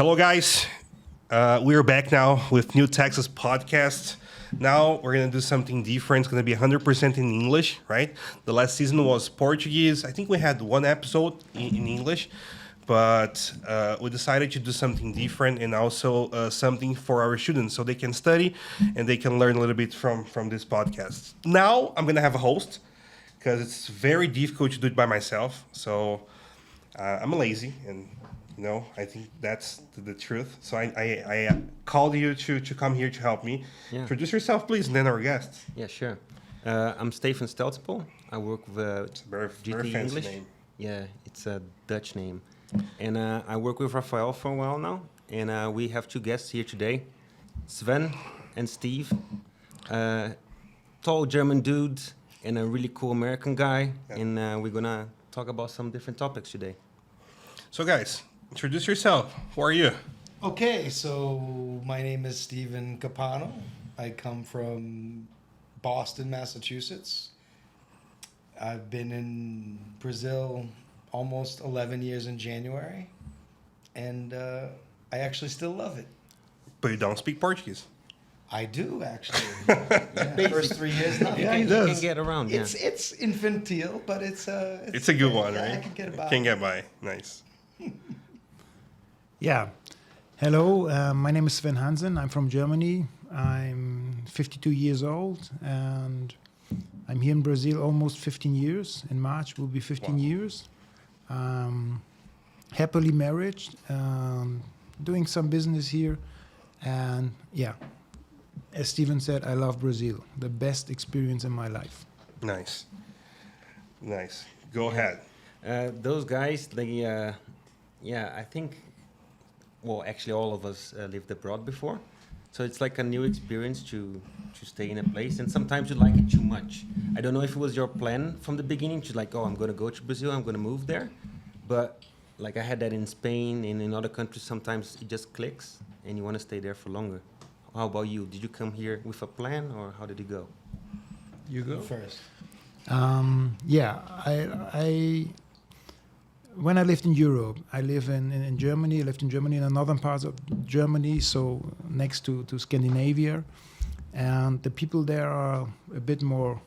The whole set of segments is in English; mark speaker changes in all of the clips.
Speaker 1: Hello, guys. We're back now with New Texas Podcast. Now we're going to do something different. It's going to be 100% in English, right? The last season was Portuguese. I think we had one episode in English, but we decided to do something different and also something for our students so they can study and they can learn a little bit from this podcast. Now I'm going to have a host because it's very difficult to do it by myself. So I'm lazy and I think that's the truth. So I called you to come here to help me.
Speaker 2: Yeah.
Speaker 1: Introduce yourself, please, and then our guests.
Speaker 2: Yeah, sure. I'm Stephan Steve. I work with
Speaker 1: It's a very
Speaker 2: GT
Speaker 1: fancy
Speaker 2: English.
Speaker 1: name.
Speaker 2: Yeah, it's a Dutch name. And I work with Rafael for a while now. And we have two guests here today, Sven and Steve. Tall German dude and a really cool American guy. Yeah. And we're going to talk about some different topics today.
Speaker 1: So, guys, introduce yourself. Who are you?
Speaker 3: Okay, so my name is Stephen Capano. I come from Boston, Massachusetts. I've been in Brazil almost 11 years in January, and I actually still love it.
Speaker 1: But you don't speak Portuguese.
Speaker 3: I do, actually. Yeah, first 3 years, nothing.
Speaker 1: Yeah, he
Speaker 2: You
Speaker 1: does.
Speaker 2: can get around, yeah.
Speaker 3: It's infantile, but it's
Speaker 1: a good one, right?
Speaker 3: I can get by.
Speaker 1: Can get by. Nice.
Speaker 4: Yeah. Hello, my name is Sven Hansen. I'm from Germany. I'm 52 years old, and I'm here in Brazil almost 15 years. In March will be 15 years. Happily married, doing some business here. And yeah, as Stephen said, I love Brazil. The best experience in my life.
Speaker 1: Nice. Go ahead.
Speaker 2: Those guys, I think, well, actually all of us lived abroad before. So it's like a new experience to stay in a place. And sometimes you like it too much. I don't know if it was your plan from the beginning to I'm going to go to Brazil, I'm going to move there. But like I had that in Spain and in other countries, sometimes it just clicks and you want to stay there for longer. How about you? Did you come here with a plan or how did it go?
Speaker 3: You go first.
Speaker 4: When I lived in Europe, I live in Germany. I lived in Germany, in the northern parts of Germany, so next to Scandinavia. And the people there are a bit more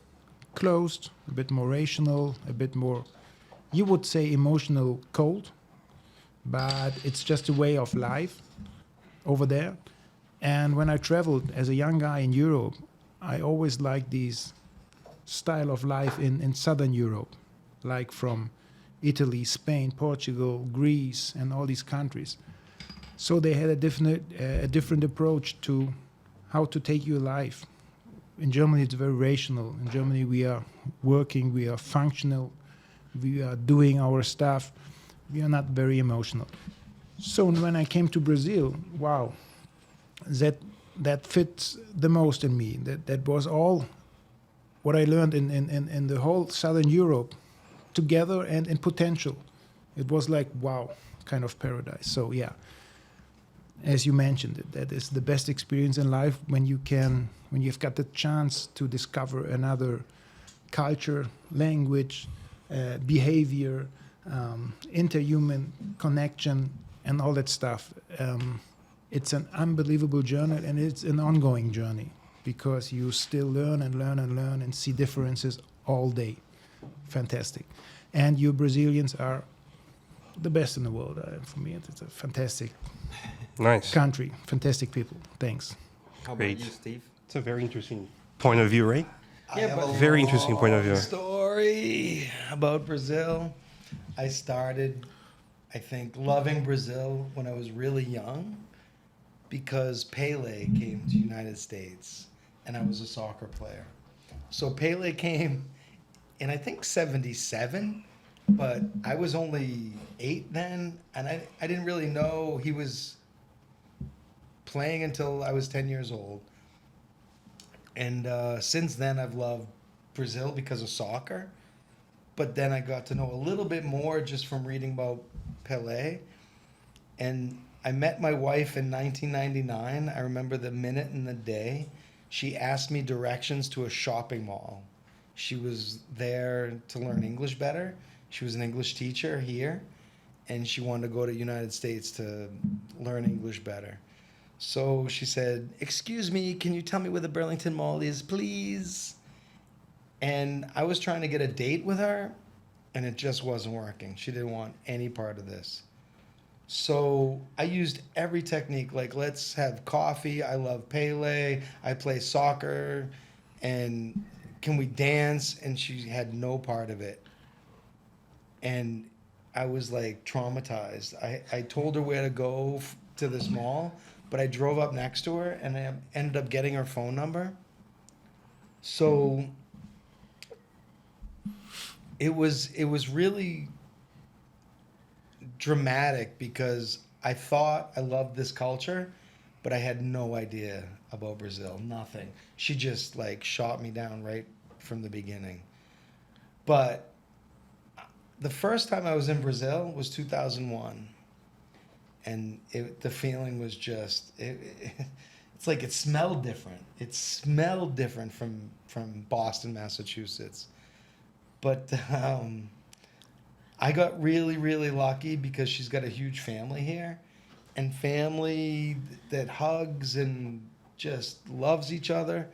Speaker 4: closed, a bit more rational, a bit more, you would say, emotional cold. But it's just a way of life over there. And when I traveled as a young guy in Europe, I always liked these style of life in Southern Europe, like from Italy, Spain, Portugal, Greece, and all these countries. So they had a different approach to how to take your life. In Germany, it's very rational. In Germany, we are working, we are functional, we are doing our stuff. We are not very emotional. So when I came to Brazil, wow, that fits the most in me. That was all what I learned in the whole Southern Europe together and in potential. It was like, wow, kind of paradise. So yeah, as you mentioned, that is the best experience in life when you've got the chance to discover another culture, language, behavior, interhuman connection, and all that stuff. It's an unbelievable journey, and it's an ongoing journey because you still learn and learn and learn and see differences all day. Fantastic. And you Brazilians are the best in the world. For me, it's a fantastic country, fantastic people. Thanks.
Speaker 2: How
Speaker 1: Great.
Speaker 2: about you, Steve?
Speaker 1: It's a very interesting point of view, right?
Speaker 3: Yeah, but
Speaker 1: Very interesting point of view.
Speaker 3: Story about Brazil. I started, I think, loving Brazil when I was really young because Pele came to the United States and I was a soccer player. So Pele came in, I think, 77, but I was only 8 then, and I didn't really know he was playing until I was 10 years old. And since then, I've loved Brazil because of soccer. But then I got to know a little bit more just from reading about Pelé. And I met my wife in 1999. I remember the minute and the day. She asked me directions to a shopping mall. She was there to learn English better. She was an English teacher here. and she wanted to go to United States to learn English better. So she said, "Excuse me, can you tell me where the Burlington Mall is, please?" And I was trying to get a date with her, and it just wasn't working. She didn't want any part of this. So I used every technique, like, let's have coffee. I love Pele. I play soccer. And can we dance? And she had no part of it. And I was like traumatized. I told her where to go to this mall, but I drove up next to her and I ended up getting her phone number. So it was really dramatic because I thought I loved this culture, but I had no idea about Brazil, nothing. She just like shot me down right from the beginning. But the first time I was in Brazil was 2001. And the feeling was just, it's like it smelled different. It smelled different from Boston, Massachusetts. But I got really, really lucky because she's got a huge family here. And family that hugs and just loves each other.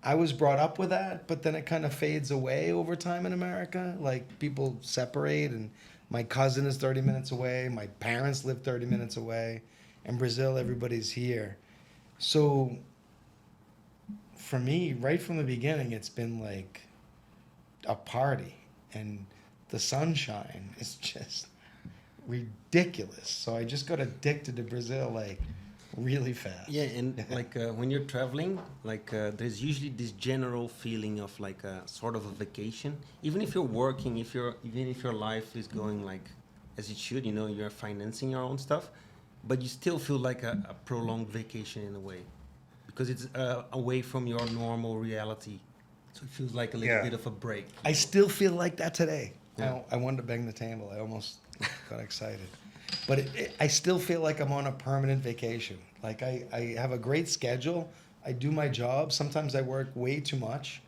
Speaker 3: I was brought up with that, but then it kind of fades away over time in America. Like people separate, and my cousin is 30 minutes away. My parents live 30 minutes away. In Brazil, everybody's here. So for me, right from the beginning, it's been like a party, and the sunshine is just ridiculous. So I just got addicted to Brazil like really fast.
Speaker 2: Yeah, and like when you're traveling, like there's usually this general feeling of like a sort of a vacation. Even if you're working, even if your life is going like as it should, you know, you're financing your own stuff, but you still feel like a prolonged vacation in a way, because it's away from your normal reality. So it feels like a little bit of a break.
Speaker 3: I still feel like that today.
Speaker 2: Yeah.
Speaker 3: I wanted to bang the table. I almost got excited. But I still feel like I'm on a permanent vacation. Like I have a great schedule. I do my job. Sometimes I work way too much.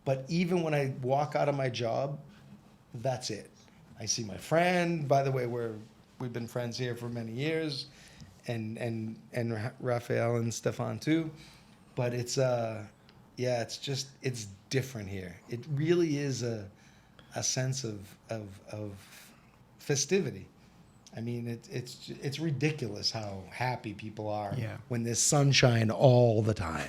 Speaker 3: But even when I walk out of my job, that's it. I see my friend. By the way, we've been friends here for many years. And Rafael and Stephan too. But it's it's different here. It really is a sense of festivity. I mean, it's ridiculous how happy people are when there's sunshine all the time.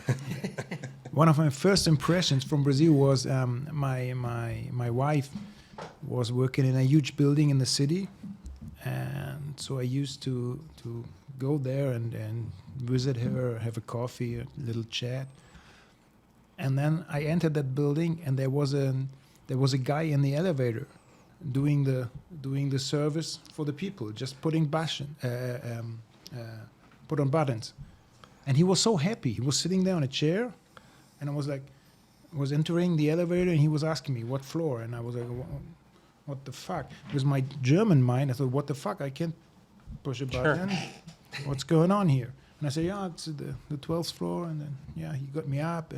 Speaker 4: One of my first impressions from Brazil was my wife was working in a huge building in the city, and so I used to go there and visit her, have a coffee, a little chat, and then I entered that building, and there was a guy in the elevator doing the service for the people, just put on buttons, and he was so happy. He was sitting there on a chair, and I was entering the elevator, and he was asking me what floor, and I was like, what the fuck? With my German mind, I thought, what the fuck? I can't push a button. What's going on here? And I said, yeah, it's the 12th floor, and then he got me up,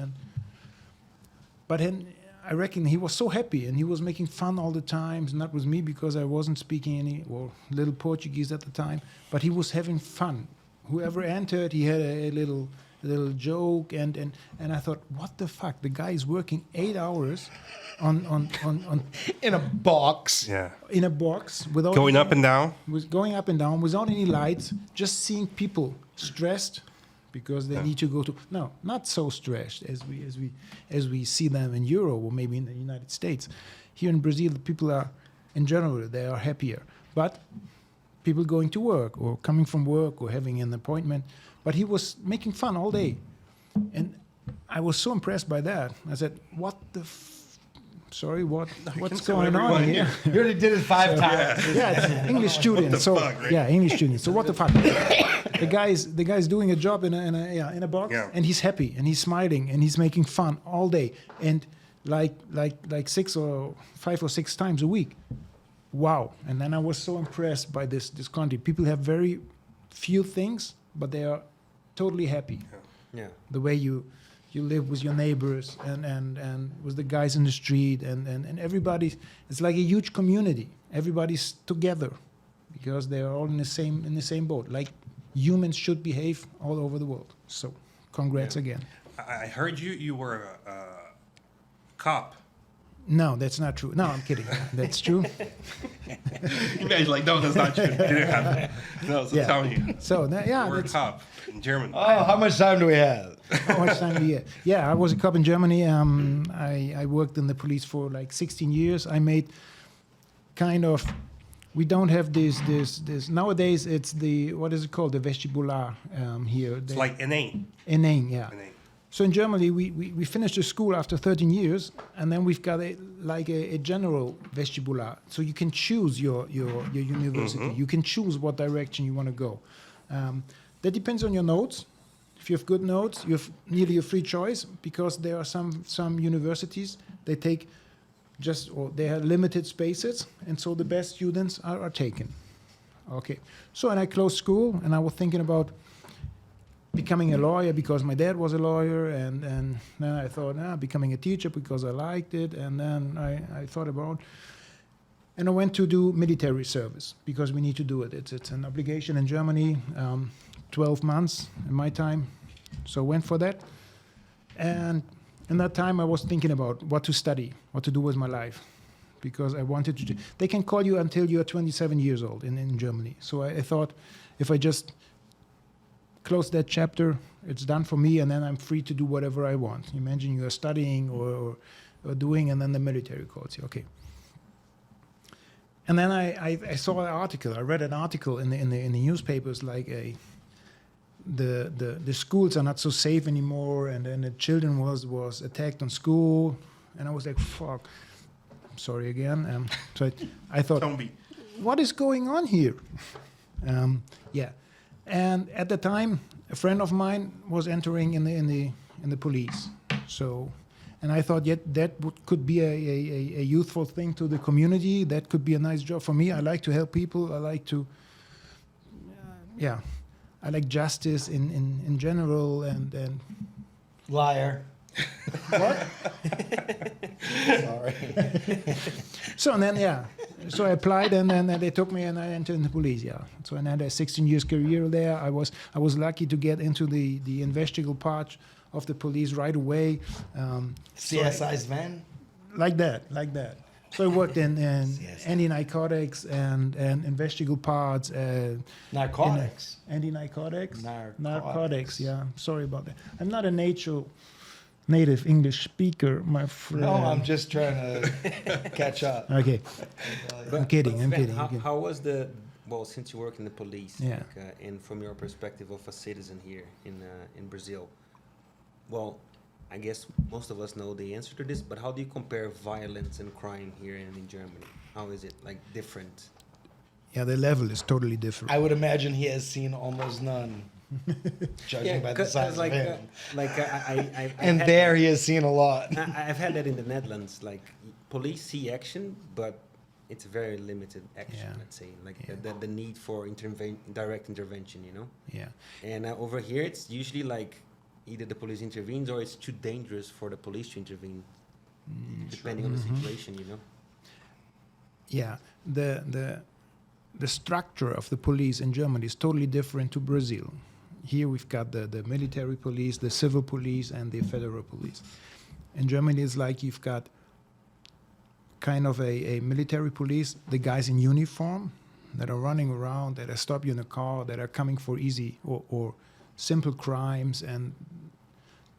Speaker 4: but then I reckon he was so happy, and he was making fun all the time, not with me because I wasn't speaking any little Portuguese at the time, but he was having fun. Whoever entered, he had a little joke, and I thought, what the fuck? The guy is working 8 hours on
Speaker 3: In a box.
Speaker 1: Yeah.
Speaker 4: in a box without
Speaker 1: Going up and down.
Speaker 4: was going up and down without any lights, just seeing people stressed because they need to go to not so stressed as we see them in Europe or maybe in the United States. Here in Brazil, the people are in general they are happier, but people going to work or coming from work or having an appointment. But he was making fun all day, and I was so impressed by that. I said, "What the? What's going on here?"
Speaker 3: You already did it 5 times.
Speaker 4: Yeah, it's English student.
Speaker 1: the
Speaker 4: So
Speaker 1: fuck, right?
Speaker 4: yeah, English student. So what the fuck? The guy's doing a job in a box, and he's happy and he's smiling and he's making fun all day, and like 5 or 6 times a week. Wow! And then I was so impressed by this country. People have very few things, but they are totally happy.
Speaker 2: Yeah.
Speaker 4: The way you live with your neighbors and with the guys in the street and everybody, it's like a huge community. Everybody's together. because they are all in the same boat. Like humans should behave all over the world. So, congrats again.
Speaker 1: I heard you were a cop.
Speaker 4: No, that's not true. No, I'm kidding. That's true.
Speaker 1: You guys like, no, that's not true. It didn't happen. No, so
Speaker 4: Yeah.
Speaker 1: tell me.
Speaker 4: So
Speaker 1: You were a
Speaker 4: that's
Speaker 1: cop in Germany.
Speaker 3: Oh, how much time do we have?
Speaker 4: how much time do you have? Yeah, I was a cop in Germany. I worked in the police for like 16 years. I made kind of. We don't have this. Nowadays, it's the what is it called? The vestibular here.
Speaker 1: It's like NA.
Speaker 4: Inane, yeah.
Speaker 1: NA.
Speaker 4: So in Germany, we finished the school after 13 years, and then we've got a general vestibular. So you can choose your university. You can choose what direction you want to go. That depends on your notes. If you have good notes, you have nearly a free choice, because there are some universities, they take they have limited spaces, and so the best students are taken. Okay. So and I closed school, and I was thinking about becoming a lawyer because my dad was a lawyer, and then I thought, becoming a teacher because I liked it, and then I thought about, and I went to do military service because we need to do it. It's an obligation in Germany, 12 months in my time, so I went for that, and in that time I was thinking about what to study, what to do with my life, because I wanted to. They can call you until you are 27 years old in Germany, so I thought if I just close that chapter, it's done for me, and then I'm free to do whatever I want. Imagine you are studying or doing, and then the military calls you. Okay. And then I saw an article. I read an article in the newspapers, like the schools are not so safe anymore, and then the children was attacked on school, and I was like, fuck. Sorry again. So I thought,
Speaker 1: Don't be.
Speaker 4: what is going on here? Yeah. And at the time, a friend of mine was entering in the police. So, and I thought, could be a youthful thing to the community. That could be a nice job for me. I like to help people. I like to, I like justice in general. And
Speaker 3: Liar.
Speaker 4: what?
Speaker 3: Sorry.
Speaker 4: So and then so I applied, and then they took me, and I entered in the police. Yeah. So I had a 16 years career there. I was lucky to get into the investigative part of the police right away.
Speaker 3: CSI Sven.
Speaker 4: Like that. So I worked in
Speaker 3: Yes.
Speaker 4: anti-narcotics and investigative parts.
Speaker 3: Narcotics.
Speaker 4: Anti-narcotics.
Speaker 3: Narcotics.
Speaker 4: Yeah. Sorry about that. I'm not a native English speaker, my friend.
Speaker 3: No, I'm just trying to catch up.
Speaker 4: Okay.
Speaker 2: But,
Speaker 4: I'm kidding.
Speaker 2: Sven,
Speaker 4: I'm kidding.
Speaker 2: How was since you work in the police,
Speaker 4: Yeah.
Speaker 2: and from your perspective of a citizen here in Brazil, well, I guess most of us know the answer to this, but how do you compare violence and crime here and in Germany? How is it different?
Speaker 4: Yeah, the level is totally different.
Speaker 3: I would imagine he has seen almost none, judging by the size of him. And there he has seen a lot.
Speaker 2: I've had that in the Netherlands. Like police see action, but it's very limited action.
Speaker 4: Yeah.
Speaker 2: Let's say,
Speaker 4: Yeah.
Speaker 2: the need for direct intervention.
Speaker 4: Yeah.
Speaker 2: And over here, it's usually like either the police intervenes or it's too dangerous for the police to intervene, depending on the situation.
Speaker 4: Yeah. The structure of the police in Germany is totally different to Brazil. Here we've got the military police, the civil police, and the federal police. In Germany, it's like you've got kind of a military police, the guys in uniform that are running around, that stop you in a car, that are coming for easy or simple crimes, and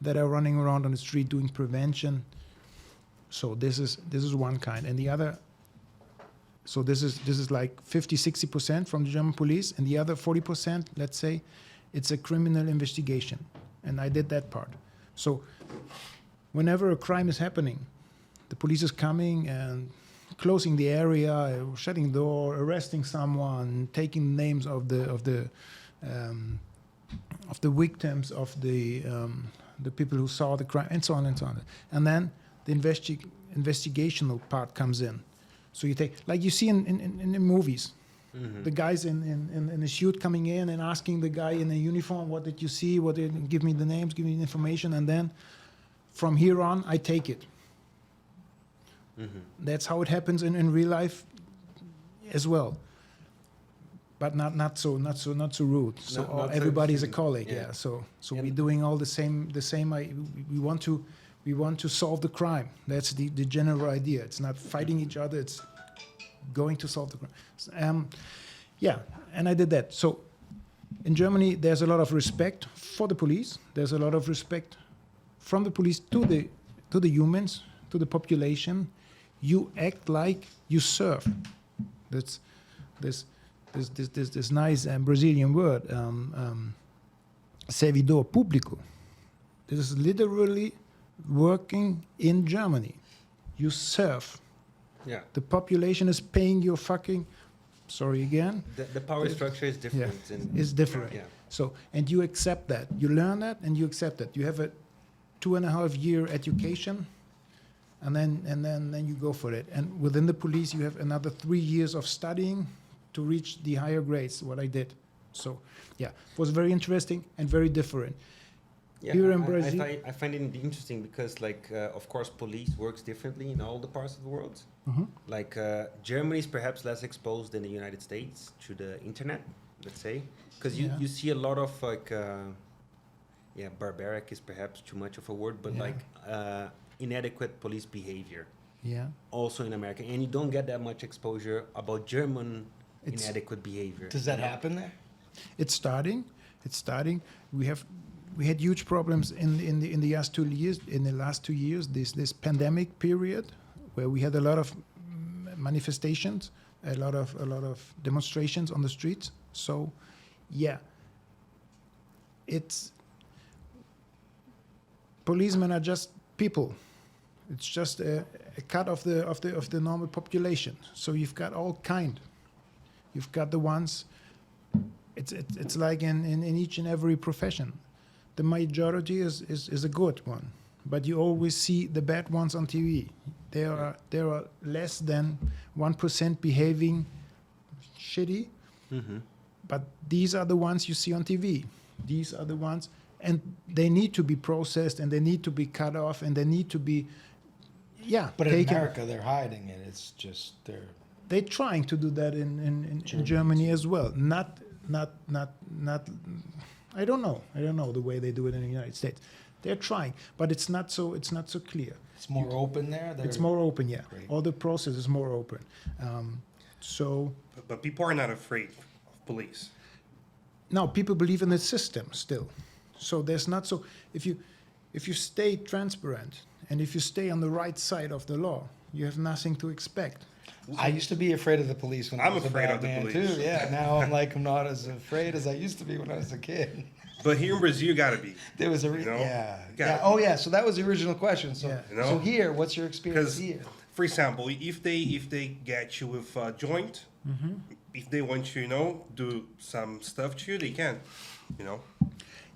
Speaker 4: that are running around on the street doing prevention. So this is one kind, and the other. So this is like 50-60% from the German police, and the other 40%, let's say, it's a criminal investigation, and I did that part. So whenever a crime is happening, the police is coming and closing the area, shutting the door, arresting someone, taking names of the victims, of the people who saw the crime, and so on and so on. And then the investigational part comes in. So you take, like you see in the movies, the guys in a suit coming in and asking the guy in a uniform, what did you see? Give me the names, give me the information, and then from here on, I take it. That's how it happens in real life as well. but not so rude. So
Speaker 2: Not so
Speaker 4: everybody is a
Speaker 2: extreme.
Speaker 4: colleague.
Speaker 2: Yeah.
Speaker 4: Yeah. So
Speaker 2: And-
Speaker 4: we're doing all the same. We want to solve the crime. That's the general idea. It's not fighting each other. It's going to solve the crime. Yeah, and I did that. So in Germany, there's a lot of respect for the police. There's a lot of respect from the police to the humans, to the population. You act like you serve. That's this nice Brazilian word, servidor público. This is literally working in Germany. You serve.
Speaker 2: Yeah.
Speaker 4: The population is paying your fucking. Sorry again.
Speaker 2: The power structure is different.
Speaker 4: It's different.
Speaker 2: Yeah.
Speaker 4: So, and you accept that. You learn that, and you accept that. You have a 2.5-year education, and then you go for it. And within the police, you have another 3 years of studying to reach the higher grades. What I did. So, yeah, it was very interesting and very different.
Speaker 2: Yeah,
Speaker 4: Here in Brazil-
Speaker 2: I find it interesting because, like, of course, police works differently in all the parts of the world.
Speaker 4: Mhm.
Speaker 2: Like, Germany is perhaps less exposed than the United States to the internet, let's say, because
Speaker 4: Yeah.
Speaker 2: you see a lot of like, barbaric is perhaps too much of a word, but
Speaker 4: Yeah.
Speaker 2: like inadequate police behavior.
Speaker 4: Yeah.
Speaker 2: Also in America, and you don't get that much exposure about German
Speaker 4: It's-
Speaker 2: inadequate behavior.
Speaker 3: Does that
Speaker 2: you know?
Speaker 3: happen there?
Speaker 4: It's starting. It's starting. We had huge problems in the last 2 years. In the last 2 years, this pandemic period, where we had a lot of manifestations, a lot of demonstrations on the streets. So, yeah, it's policemen are just people. It's just a cut of the normal population. So you've got all kind. You've got the ones. It's like in each and every profession. The majority is a good one, but you always see the bad ones on TV. There are less than 1% behaving shitty,
Speaker 2: Mhm.
Speaker 4: but these are the ones you see on TV. These are the ones, and they need to be processed, and they need to be cut off, and they need to be,
Speaker 3: But in
Speaker 4: taken.
Speaker 3: America, they're hiding it. It's just
Speaker 4: They're trying to do that in Germany as well. Not. I don't know the way they do it in the United States. They're trying, but it's not so clear.
Speaker 3: it's more open there.
Speaker 4: It's more open, yeah.
Speaker 3: Great.
Speaker 4: All the process is more open. So
Speaker 1: But people are not afraid of police.
Speaker 4: now people believe in the system still. So there's not so if you stay transparent and if you stay on the right side of the law, you have nothing to expect.
Speaker 3: I used to be afraid of the police when I
Speaker 1: I'm
Speaker 3: was
Speaker 1: afraid
Speaker 3: a
Speaker 1: of
Speaker 3: bad
Speaker 1: the
Speaker 3: man
Speaker 1: police.
Speaker 3: too. Yeah, now I'm not as afraid as I used to be when I was a kid.
Speaker 1: But here in Brazil, you gotta be.
Speaker 3: There was a
Speaker 1: You know?
Speaker 3: yeah.
Speaker 1: Got
Speaker 3: Yeah.
Speaker 1: it.
Speaker 3: Oh yeah. So that was the original question. So
Speaker 4: Yeah.
Speaker 1: You know?
Speaker 3: so here, what's your experience
Speaker 1: Because,
Speaker 3: here?
Speaker 1: for example, if they get you with a joint, if they want you, do some stuff to you, they can.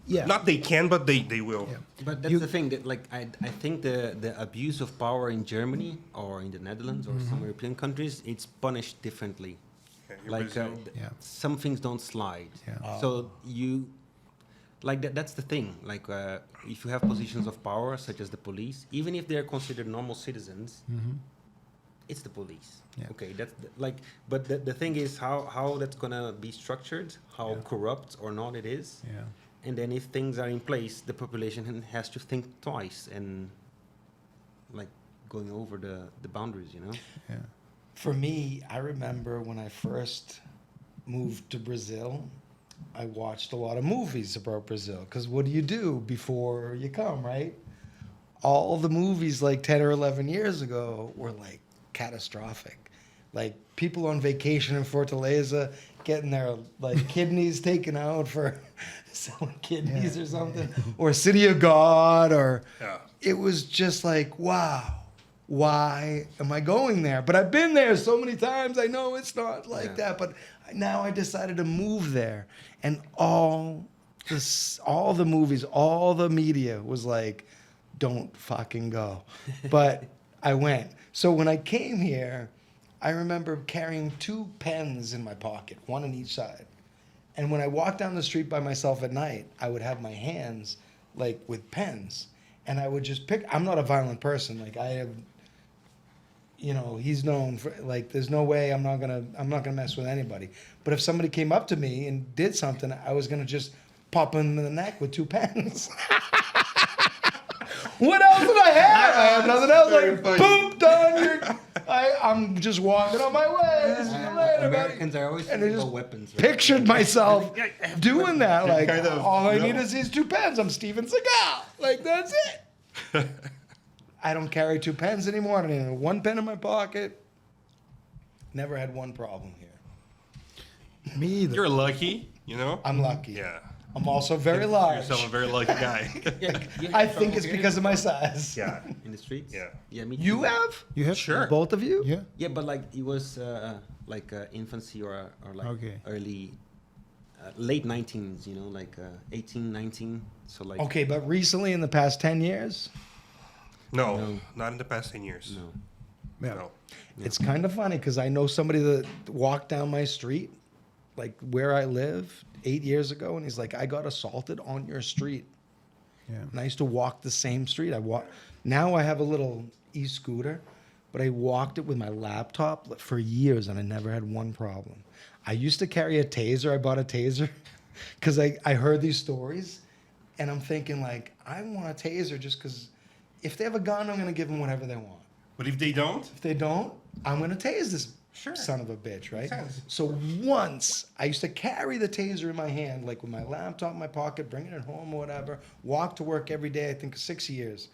Speaker 4: Yeah.
Speaker 1: Not they can, but they will.
Speaker 4: Yeah.
Speaker 2: But that's
Speaker 4: You-
Speaker 2: the thing that, like, I think the abuse of power in Germany or in the Netherlands or some European countries, it's punished differently.
Speaker 1: Yeah, here in
Speaker 2: Like
Speaker 1: Brazil,
Speaker 4: Yeah.
Speaker 2: some things don't slide.
Speaker 4: Yeah.
Speaker 2: So you, like that's the thing. Like if you have positions of power, such as the police, even if they're considered normal citizens, it's the police.
Speaker 4: Yeah.
Speaker 2: Okay, that's like. But the thing is how that's gonna be structured, how
Speaker 4: Yeah.
Speaker 2: corrupt or not it is.
Speaker 4: Yeah.
Speaker 2: And then if things are in place, the population has to think twice and like going over the boundaries,
Speaker 4: Yeah.
Speaker 3: For me, I remember when I first moved to Brazil, I watched a lot of movies about Brazil. Because what do you do before you come, right? All the movies like 10 or 11 years ago were like catastrophic. Like people on vacation in Fortaleza getting their like kidneys taken out for selling kidneys or something. Or City of God or
Speaker 1: Yeah.
Speaker 3: it was just like, wow, why am I going there? But I've been there so many times. I know it's not like
Speaker 2: Yeah.
Speaker 3: that. But now I decided to move there. And all the movies, all the media was like, don't fucking go. But I went. So when I came here, I remember carrying 2 pens in my pocket, one on each side. And when I walked down the street by myself at night, I would have my hands like with pens. And I would just pick. I'm not a violent person. Like I have, you know, he's known for like. There's no way I'm not gonna mess with anybody. But if somebody came up to me and did something, I was gonna just pop him in the neck with 2 pens. What else did I have? I have nothing else.
Speaker 1: Very
Speaker 3: Like,
Speaker 1: funny.
Speaker 3: boom, done. I'm just walking on my way. See you later, buddy.
Speaker 2: Americans are always
Speaker 3: And I
Speaker 2: thinking
Speaker 3: just
Speaker 2: about weapons. Right?
Speaker 3: pictured myself doing that. Like,
Speaker 1: kind of,
Speaker 3: all I
Speaker 1: you know.
Speaker 3: need is these 2 pens. I'm Steven Seagal. Like, that's it. I don't carry 2 pens anymore. I don't even have 1 pen in my pocket. Never had one problem here.
Speaker 4: Me either.
Speaker 1: You're lucky, you know?
Speaker 3: I'm lucky.
Speaker 1: Yeah.
Speaker 3: I'm also very
Speaker 1: Consider
Speaker 3: large.
Speaker 1: yourself a very lucky guy.
Speaker 2: Yeah, you have
Speaker 3: I think
Speaker 2: trouble
Speaker 3: it's
Speaker 2: hearing
Speaker 3: because of my size.
Speaker 1: Yeah.
Speaker 2: in the streets.
Speaker 1: Yeah.
Speaker 2: Yeah, me
Speaker 3: You
Speaker 2: too.
Speaker 3: have?
Speaker 4: You have?
Speaker 1: Sure.
Speaker 3: Both of you?
Speaker 4: Yeah.
Speaker 2: Yeah, but like it was like infancy or like
Speaker 4: Okay.
Speaker 2: early, late 19s. You know, like 18, 19. So like
Speaker 3: Okay, but recently in the past 10 years,
Speaker 1: No,
Speaker 2: No.
Speaker 1: not in the past 10 years.
Speaker 2: no.
Speaker 4: Yeah.
Speaker 1: No.
Speaker 3: it's kind of funny because I know somebody that walked down my street, like where I live, 8 years ago, and he's like, I got assaulted on your street.
Speaker 4: Yeah.
Speaker 3: And I used to walk the same street. Now I have a little e-scooter, but I walked it with my laptop for years and I never had one problem. I used to carry a taser. I bought a taser because I heard these stories and I'm thinking like, I want a taser just because if they have a gun, I'm going to give them whatever they want.
Speaker 1: But if they don't,
Speaker 3: If they don't, I'm going to tase this
Speaker 1: Sure.
Speaker 3: son of a bitch, right?
Speaker 1: Makes sense.
Speaker 3: So once I used to carry the taser in my hand, like with my laptop in my pocket, bringing it home or whatever, walk to work every day, I think 6 years.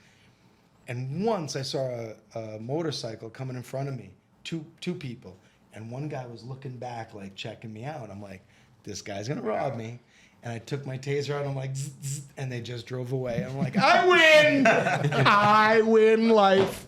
Speaker 3: And once I saw a motorcycle coming in front of me, two people, and one guy was looking back, like checking me out. I'm like, this guy's gonna rob me. And I took my taser out. I'm like, zzz, zzz, and they just drove away. I'm like, I win! I win life.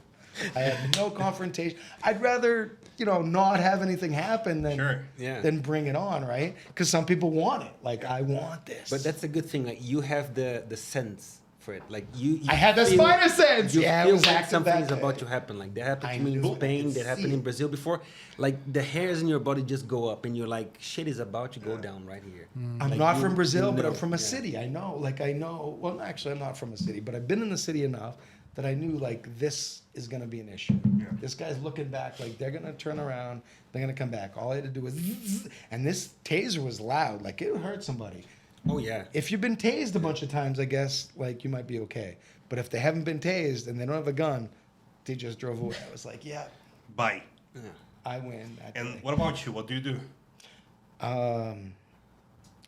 Speaker 3: I had no confrontation. I'd rather, you know, not have anything happen than
Speaker 1: Sure.
Speaker 2: Yeah.
Speaker 3: than bring it on, right? Because some people want it. Like, I want this.
Speaker 2: But that's a good thing. Like you have the sense for it. Like you
Speaker 3: I had the
Speaker 2: feel-
Speaker 3: spider sense.
Speaker 2: You
Speaker 3: Yeah, it
Speaker 2: feel
Speaker 3: was
Speaker 2: like
Speaker 3: active
Speaker 2: something
Speaker 3: that
Speaker 2: is about
Speaker 3: day.
Speaker 2: to happen. Like that happened
Speaker 3: I
Speaker 2: to me in
Speaker 3: knew it.
Speaker 2: Spain.
Speaker 3: I
Speaker 2: That
Speaker 3: could
Speaker 2: happened
Speaker 3: see
Speaker 2: in
Speaker 3: it.
Speaker 2: Brazil before. Like the hairs in your body just go up, and you're like, shit is about to go down right here.
Speaker 3: I'm
Speaker 2: Like,
Speaker 3: not
Speaker 2: you-
Speaker 3: from Brazil,
Speaker 2: you
Speaker 3: but I'm
Speaker 2: know,
Speaker 3: from a
Speaker 2: yeah.
Speaker 3: city. I know. Like, I know. Well, actually, I'm not from a city, but I've been in the city enough that I knew, like, this is going to be an issue.
Speaker 1: Yeah.
Speaker 3: This guy's looking back. Like, they're going to turn around. They're going to come back. All I had to do was, zzz, and this taser was loud. Like, it would hurt somebody.
Speaker 2: Oh yeah.
Speaker 3: If you've been tased a bunch of times, I guess, like, you might be okay. But if they haven't been tased and they don't have a gun, they just drove away. I was like, yeah,
Speaker 1: Bye.
Speaker 2: Yeah.
Speaker 3: I win. That
Speaker 1: And
Speaker 3: day.
Speaker 1: what about you? What do you do?
Speaker 3: I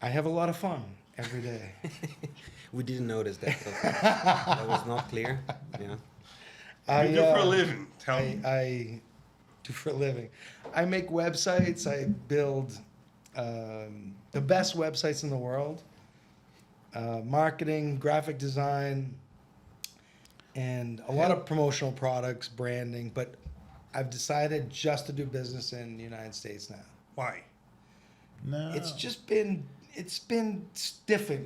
Speaker 3: have a lot of fun every day.
Speaker 2: We didn't notice that. So that was not clear. Yeah.
Speaker 3: I
Speaker 1: You do for a living. Tell me.
Speaker 3: I do for a living. I make websites. I build the best websites in the world. Marketing, graphic design, and a lot of promotional products, branding. But I've decided just to do business in the United States now.
Speaker 1: Why?
Speaker 4: No.
Speaker 3: It's just been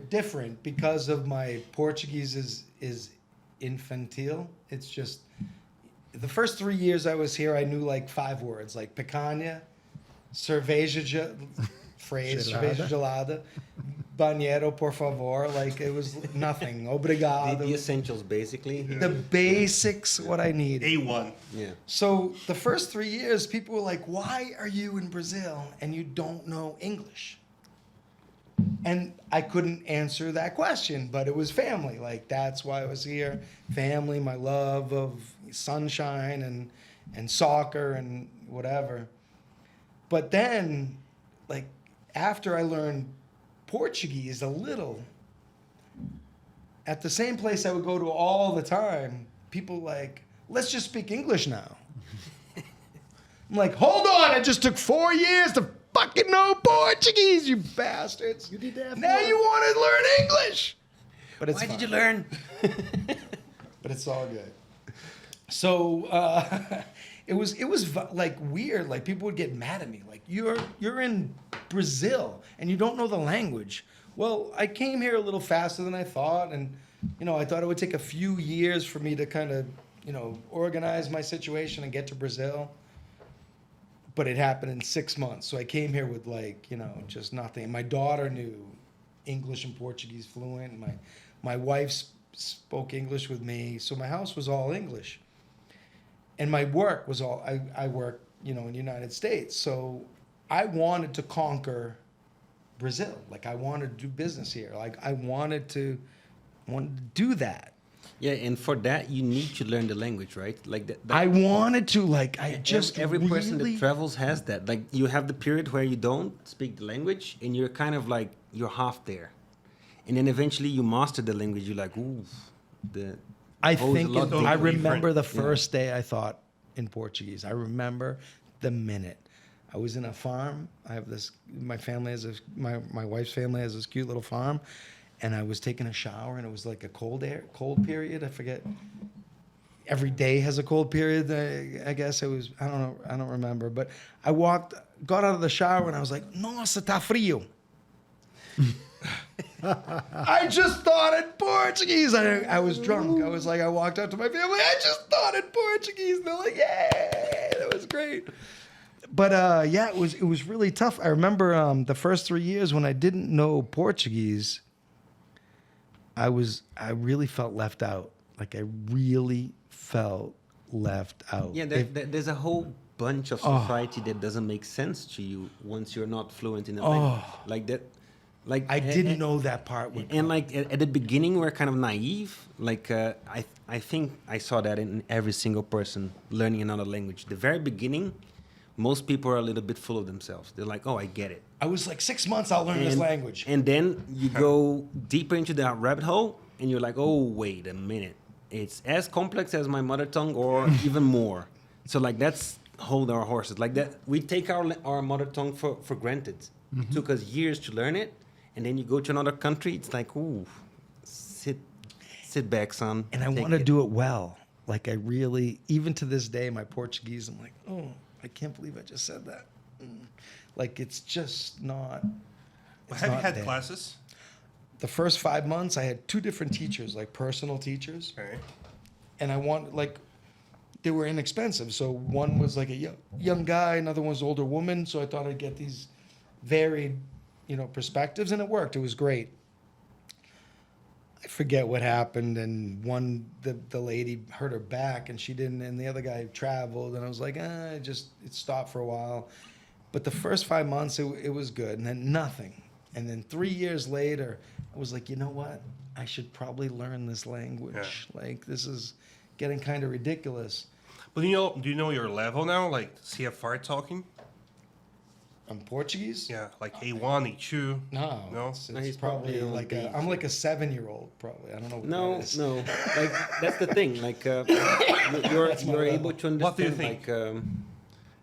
Speaker 3: different because of my Portuguese is infantile. It's just the first 3 years I was here, I knew like 5 words like picanha, cerveja, cerveja gelada, banheiro por favor. Like it was nothing. Obrigado.
Speaker 2: The essentials basically.
Speaker 3: The basics, what I need.
Speaker 1: A1.
Speaker 2: Yeah.
Speaker 3: So the first 3 years, people were like, "Why are you in Brazil and you don't know English?" And I couldn't answer that question, but it was family. Like that's why I was here. Family, my love of sunshine and soccer and whatever. But then, like after I learned Portuguese a little, at the same place I would go to all the time, people like, let's just speak English now. I'm like, hold on, it just took 4 years to fucking know Portuguese, you bastards.
Speaker 4: You did that.
Speaker 3: Now you want to learn English. But it's
Speaker 2: Why did you
Speaker 3: fine.
Speaker 2: learn?
Speaker 3: But it's all good. So it was like weird. Like people would get mad at me. Like you're in Brazil and you don't know the language. Well, I came here a little faster than I thought, and I thought it would take a few years for me to kind of organize my situation and get to Brazil. But it happened in 6 months. So I came here with just nothing. My daughter knew English and Portuguese fluent. My wife spoke English with me. So my house was all English. and my work was all I work, you know, in the United States. So I wanted to conquer Brazil. Like I wanted to do business here. Like I wanted to do that.
Speaker 2: Yeah, and for that you need to learn the language, right? Like that.
Speaker 3: I wanted to, like, I just
Speaker 2: every person
Speaker 3: really-
Speaker 2: that travels has that. Like you have the period where you don't speak the language, and you're kind of like you're half there, and then eventually you master the language. You're like, ooh, the.
Speaker 3: I
Speaker 2: goes a
Speaker 3: think
Speaker 2: lot
Speaker 1: Totally
Speaker 3: I
Speaker 2: deeper.
Speaker 3: remember the
Speaker 2: Yeah.
Speaker 3: first day I thought in Portuguese. I remember the minute. I was in a farm. I have this. My family has my wife's family has this cute little farm, and I was taking a shower, and it was like a cold period. I forget. Every day has a cold period. I guess it was. I don't know. I don't remember. But I got out of the shower, and I was like, "Nossa, tá frio." I just thought in Portuguese. I was drunk. I was like, I walked out to my family. I just thought in Portuguese. And they're like, "Yay!" That was great. But yeah, it was really tough. I remember the first 3 years when I didn't know Portuguese. I really felt left out. Like I really felt left out.
Speaker 2: Yeah, there's a whole bunch of society that doesn't make sense to you once you're not fluent in the language. Like that. Like
Speaker 3: I didn't know that part.
Speaker 2: And like at the beginning, we're kind of naive. Like I think I saw that in every single person learning another language. The very beginning, most people are a little bit full of themselves. They're like, "Oh, I get it."
Speaker 3: I was like 6 months. I'll learn this language.
Speaker 2: And then you go deeper into that rabbit hole, and you're like, "Oh, wait a minute! It's as complex as my mother tongue, or even more." So like that's hold our horses. Like that, we take our mother tongue for granted. It took us years to learn it. And then you go to another country, it's like, ooh, sit back, son.
Speaker 3: And I want to do it well. Like I really, even to this day, my Portuguese, I'm like, oh, I can't believe I just said that. Like it's just not. It's
Speaker 1: Have you
Speaker 3: not
Speaker 1: had
Speaker 3: there.
Speaker 1: classes?
Speaker 3: The first 5 months, I had 2 different teachers, like personal teachers,
Speaker 1: Okay.
Speaker 3: and they were inexpensive. So one was like a young guy, another one was an older woman. So I thought I'd get these varied, perspectives, and it worked. It was great. I forget what happened, and the lady hurt her back, and she didn't, and the other guy traveled, and I was like, it stopped for a while. But the first 5 months, it was good, and then nothing. And then 3 years later, I was like, you know what? I should probably learn this language.
Speaker 1: Yeah.
Speaker 3: Like, this is getting kind of ridiculous.
Speaker 1: But do you know your level now? Like CFR talking?
Speaker 3: I'm Portuguese?
Speaker 1: Yeah, like A1, A2.
Speaker 3: No.
Speaker 1: No?
Speaker 3: It's
Speaker 2: No, he's
Speaker 3: probably
Speaker 2: probably on
Speaker 3: like
Speaker 2: B.
Speaker 3: I'm like a 7-year-old, probably. I don't know what
Speaker 2: No,
Speaker 3: that is.
Speaker 2: no. Like that's the thing. Like you're
Speaker 3: level.
Speaker 2: able to understand.
Speaker 1: What do you think?
Speaker 2: Like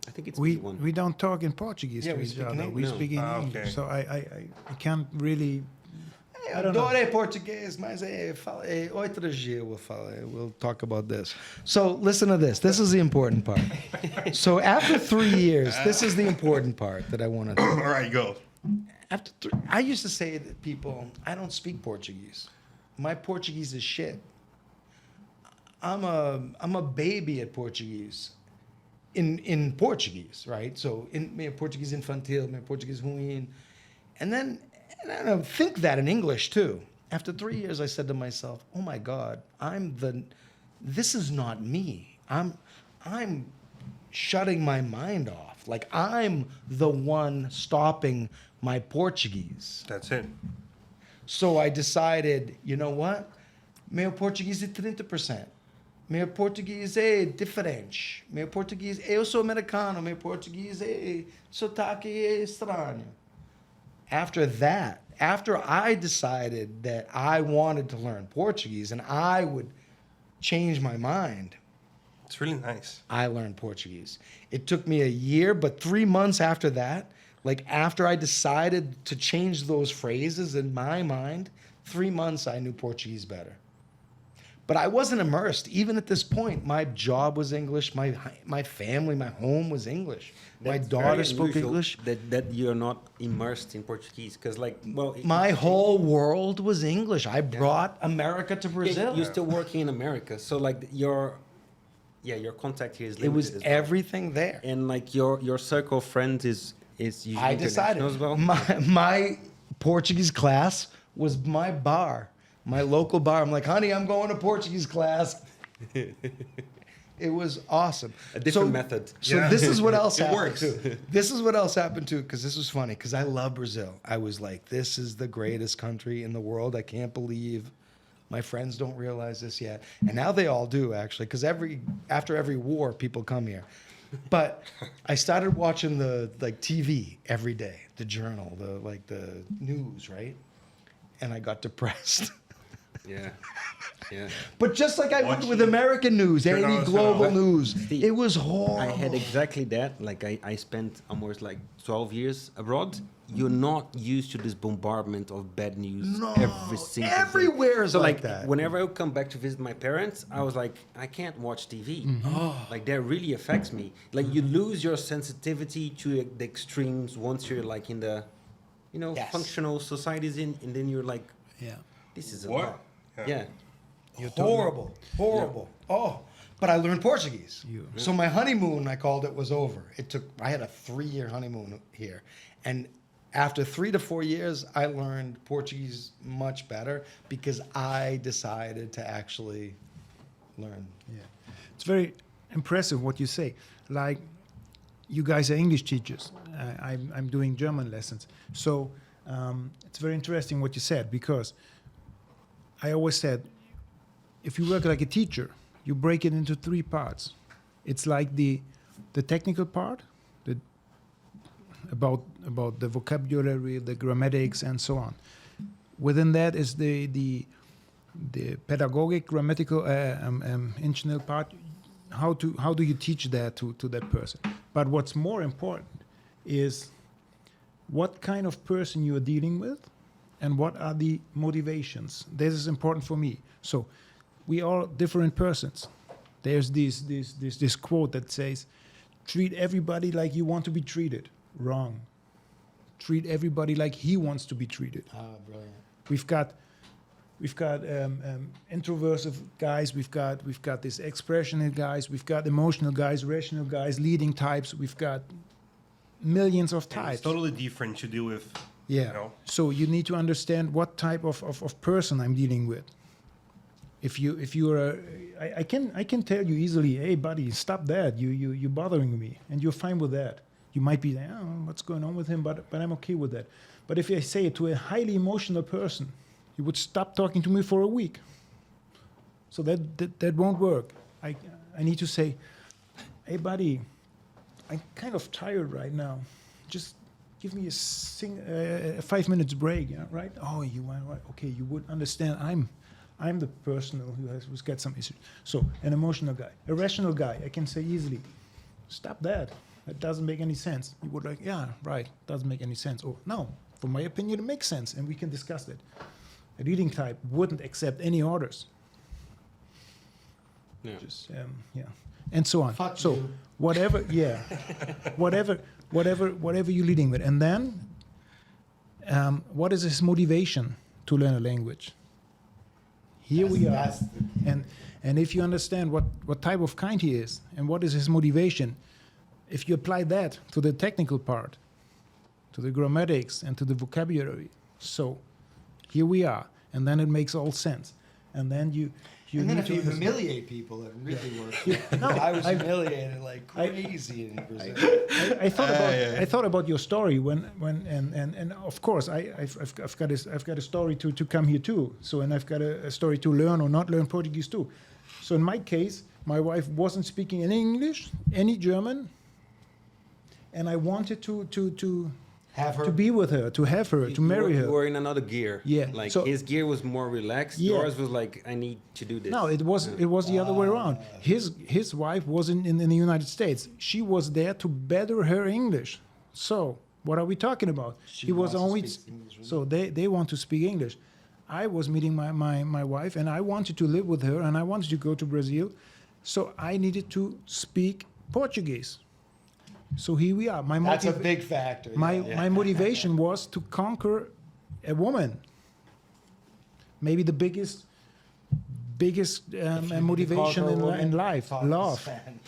Speaker 2: I think it's
Speaker 4: We
Speaker 2: B1.
Speaker 4: we don't talk in Portuguese
Speaker 3: Yeah,
Speaker 4: to
Speaker 3: we
Speaker 4: each
Speaker 3: speak in
Speaker 4: other. We
Speaker 3: English.
Speaker 4: speak in
Speaker 1: Ah,
Speaker 4: English.
Speaker 1: okay.
Speaker 4: So I can't really.
Speaker 3: Eu adoro português, mas é outro dia we'll talk about this. So listen to this. This is the important part. So after 3 years, this is the important part that I want to.
Speaker 1: All right, go.
Speaker 3: I used to say to people, I don't speak Portuguese. My Portuguese is shit. I'm a baby at Portuguese. In Portuguese, right? So in meu Portuguese infantil, meu Portuguese ruim. And I don't think that in English too. After 3 years, I said to myself, "Oh my God, this is not me. I'm shutting my mind off. Like I'm the one stopping my Portuguese."
Speaker 1: That's it.
Speaker 3: So I decided, you know what? Meu Português é 30%. Meu português é diferente. Meu português, eu sou americano. Meu português é sotaque é estranho. After I decided that I wanted to learn Portuguese and I would change my mind,
Speaker 1: It's really nice.
Speaker 3: I learned Portuguese. It took me a year, but 3 months after that, like after I decided to change those phrases in my mind, 3 months I knew Portuguese better. But I wasn't immersed. Even at this point, my job was English. My family, my home was English. My
Speaker 2: That's
Speaker 3: daughter
Speaker 2: very
Speaker 3: spoke
Speaker 2: unusual
Speaker 3: English.
Speaker 2: That you're not immersed in Portuguese, because like
Speaker 3: My whole world was English. I brought America to Brazil.
Speaker 2: You're still working in America, so like your contact here is limited.
Speaker 3: It was
Speaker 2: as well.
Speaker 3: everything there.
Speaker 2: And like your circle of friends is usually
Speaker 3: I decided
Speaker 2: international as well.
Speaker 3: my Portuguese class was my bar, my local bar. I'm like, honey, I'm going to Portuguese class. It was awesome.
Speaker 2: A different method.
Speaker 3: So
Speaker 1: Yeah.
Speaker 3: this is what else
Speaker 1: It
Speaker 3: happened
Speaker 1: works.
Speaker 3: too. This is what else happened too, because this was funny. Because I love Brazil. I was like, this is the greatest country in the world. I can't believe my friends don't realize this yet, and now they all do actually. Because after every war, people come here. But I started watching the TV every day, the journal, the news, right? And I got depressed.
Speaker 2: Yeah. Yeah.
Speaker 3: But just like I would
Speaker 1: Watching-
Speaker 3: with American news,
Speaker 1: Turn
Speaker 3: any
Speaker 1: on,
Speaker 3: global
Speaker 1: turn on.
Speaker 3: news,
Speaker 2: Steve,
Speaker 3: it was horrible.
Speaker 2: I had exactly that. Like I spent almost like 12 years abroad. You're not used to this bombardment of bad news
Speaker 3: No,
Speaker 2: every single day.
Speaker 3: everywhere is
Speaker 2: so
Speaker 3: like that.
Speaker 2: Whenever I would come back to visit my parents, I was like, I can't watch TV. Like that really affects me. Like you lose your sensitivity to the extremes once you're like in the,
Speaker 3: Yes.
Speaker 2: functional societies and then you're like,
Speaker 4: Yeah.
Speaker 2: this is a
Speaker 1: What?
Speaker 2: lot.
Speaker 1: Yeah.
Speaker 2: Yeah.
Speaker 3: Horrible. Oh, but I learned Portuguese.
Speaker 4: You-
Speaker 3: So my honeymoon, I called it, was over. I had a 3-year honeymoon here. And after 3 to 4 years, I learned Portuguese much better because I decided to actually learn.
Speaker 4: Yeah, it's very impressive what you say. Like, you guys are English teachers. I'm doing German lessons. So it's very interesting what you said, because I always said, if you work like a teacher, you break it into 3 parts. It's like the technical part, about the vocabulary, the grammatics, and so on. Within that is the pedagogic, grammatical, intentional part. How do you teach that to that person? But what's more important is what kind of person you are dealing with, and what are the motivations. This is important for me. So we are different persons. There's this quote that says, "Treat everybody like you want to be treated." Wrong. Treat everybody like he wants to be treated.
Speaker 3: Ah, brilliant.
Speaker 4: We've got introversive guys. We've got this expressional guys. We've got emotional guys, rational guys, leading types. We've got millions of
Speaker 1: And
Speaker 4: types.
Speaker 1: it's totally different to deal with.
Speaker 4: Yeah.
Speaker 1: You know?
Speaker 4: So you need to understand what type of person I'm dealing with. If you're I can tell you easily, hey buddy, stop that. You're bothering me, and you're fine with that. You might be like, oh, what's going on with him, but I'm okay with that. But if I say it to a highly emotional person, he would stop talking to me for a week. So that won't work. I need to say, hey buddy, I'm kind of tired right now. Just give me a 5 minutes break, right? Oh, you are right. Okay, you would understand. I'm the person who's got some issues. So an emotional guy, a rational guy, I can say easily, stop that. That doesn't make any sense. You would like, yeah, right, doesn't make any sense. Or no, from my opinion, it makes sense, and we can discuss it. A leading type wouldn't accept any orders.
Speaker 2: Yeah.
Speaker 4: Just and so on.
Speaker 3: Fuck
Speaker 4: so
Speaker 3: you.
Speaker 4: whatever, yeah, whatever you're leading with, and then what is his motivation to learn a language? Here we are,
Speaker 3: That's the-
Speaker 4: and if you understand what type of kind he is and what is his motivation, if you apply that to the technical part, to the grammatics and to the vocabulary, so here we are, and then it makes all sense, and then you
Speaker 3: and then
Speaker 4: need
Speaker 3: if
Speaker 4: to
Speaker 3: you
Speaker 4: understand-
Speaker 3: humiliate people, it really works.
Speaker 4: No,
Speaker 3: I was
Speaker 4: I-
Speaker 3: humiliated like crazy in Brazil.
Speaker 4: I thought about
Speaker 1: yeah.
Speaker 4: I thought about your story when and of course I've got a story to come here too. So and I've got a story to learn or not learn Portuguese too. So in my case, my wife wasn't speaking any English, any German, and I wanted to
Speaker 3: Have her.
Speaker 4: be with her, to have her, to marry
Speaker 2: You
Speaker 4: her.
Speaker 2: were in another gear.
Speaker 4: Yeah,
Speaker 2: Like
Speaker 4: so-
Speaker 2: his gear was more relaxed.
Speaker 4: Yeah.
Speaker 2: Yours was like, I need to do this.
Speaker 4: No, it was the other way around. His wife was in the United States. She was there to better her English. So what are we talking about?
Speaker 3: She
Speaker 4: He was
Speaker 3: wants to
Speaker 4: always
Speaker 3: speak English with
Speaker 4: so they want to speak English. I was meeting my wife, and I wanted to live with her, and I wanted to go to Brazil, so I needed to speak Portuguese. So here we are.
Speaker 3: That's a big factor.
Speaker 4: My motivation was to conquer a woman. Maybe the biggest motivation in life. Love.
Speaker 3: Stephan.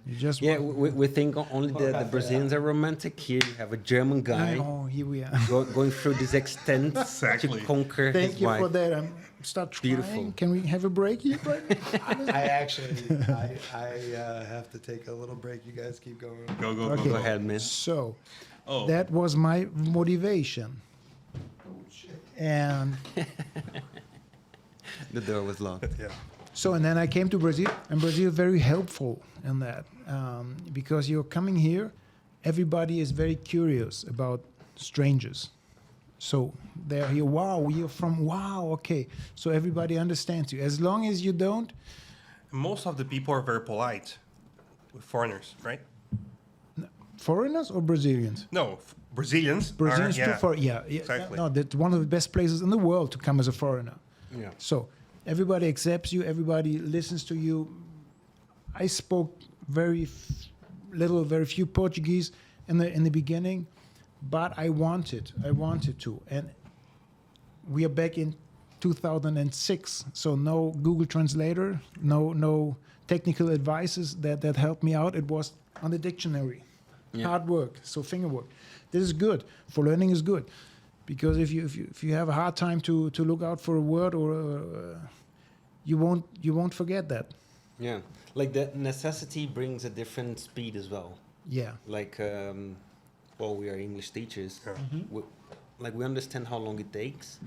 Speaker 4: You just
Speaker 2: Yeah,
Speaker 4: want-
Speaker 2: we think only the Brazilians are romantic. Here you have a German guy
Speaker 4: Oh, here we are.
Speaker 2: going through this extent
Speaker 1: Exactly.
Speaker 2: to conquer
Speaker 4: Thank
Speaker 2: his
Speaker 4: you
Speaker 2: wife.
Speaker 4: for that. Start trying.
Speaker 2: Beautiful.
Speaker 4: Can we have a break here?
Speaker 3: I actually, I have to take a little break. You guys keep going.
Speaker 1: Go, go,
Speaker 4: Okay.
Speaker 1: go,
Speaker 2: Go
Speaker 1: go.
Speaker 2: ahead, man.
Speaker 4: So
Speaker 1: Oh,
Speaker 4: that was my motivation. And
Speaker 2: The door was locked.
Speaker 1: yeah.
Speaker 4: so, and then I came to Brazil, and Brazil very helpful in that because you're coming here, everybody is very curious about strangers. So they're here, wow, you're from, wow, okay. So everybody understands you. As long as you don't,
Speaker 1: Most of the people are very polite with foreigners, right?
Speaker 4: foreigners or Brazilians?
Speaker 1: No, Brazilians.
Speaker 4: Brazilians
Speaker 1: are,
Speaker 4: too
Speaker 1: yeah.
Speaker 4: for yeah.
Speaker 1: Exactly.
Speaker 4: No, that's one of the best places in the world to come as a foreigner.
Speaker 2: Yeah.
Speaker 4: So everybody accepts you, everybody listens to you. I spoke very few Portuguese in the beginning, but I wanted to, and we are back in 2006. So no Google Translator, no technical advices that helped me out. It was on the dictionary,
Speaker 2: Yeah.
Speaker 4: hard work, so finger work. This is good for learning. Is good because if you have a hard time to look out for a word or you won't forget that.
Speaker 2: Yeah. Like that necessity brings a different speed as well.
Speaker 4: Yeah.
Speaker 2: Like, well, we are English teachers.
Speaker 1: Yeah.
Speaker 2: We understand how long it takes,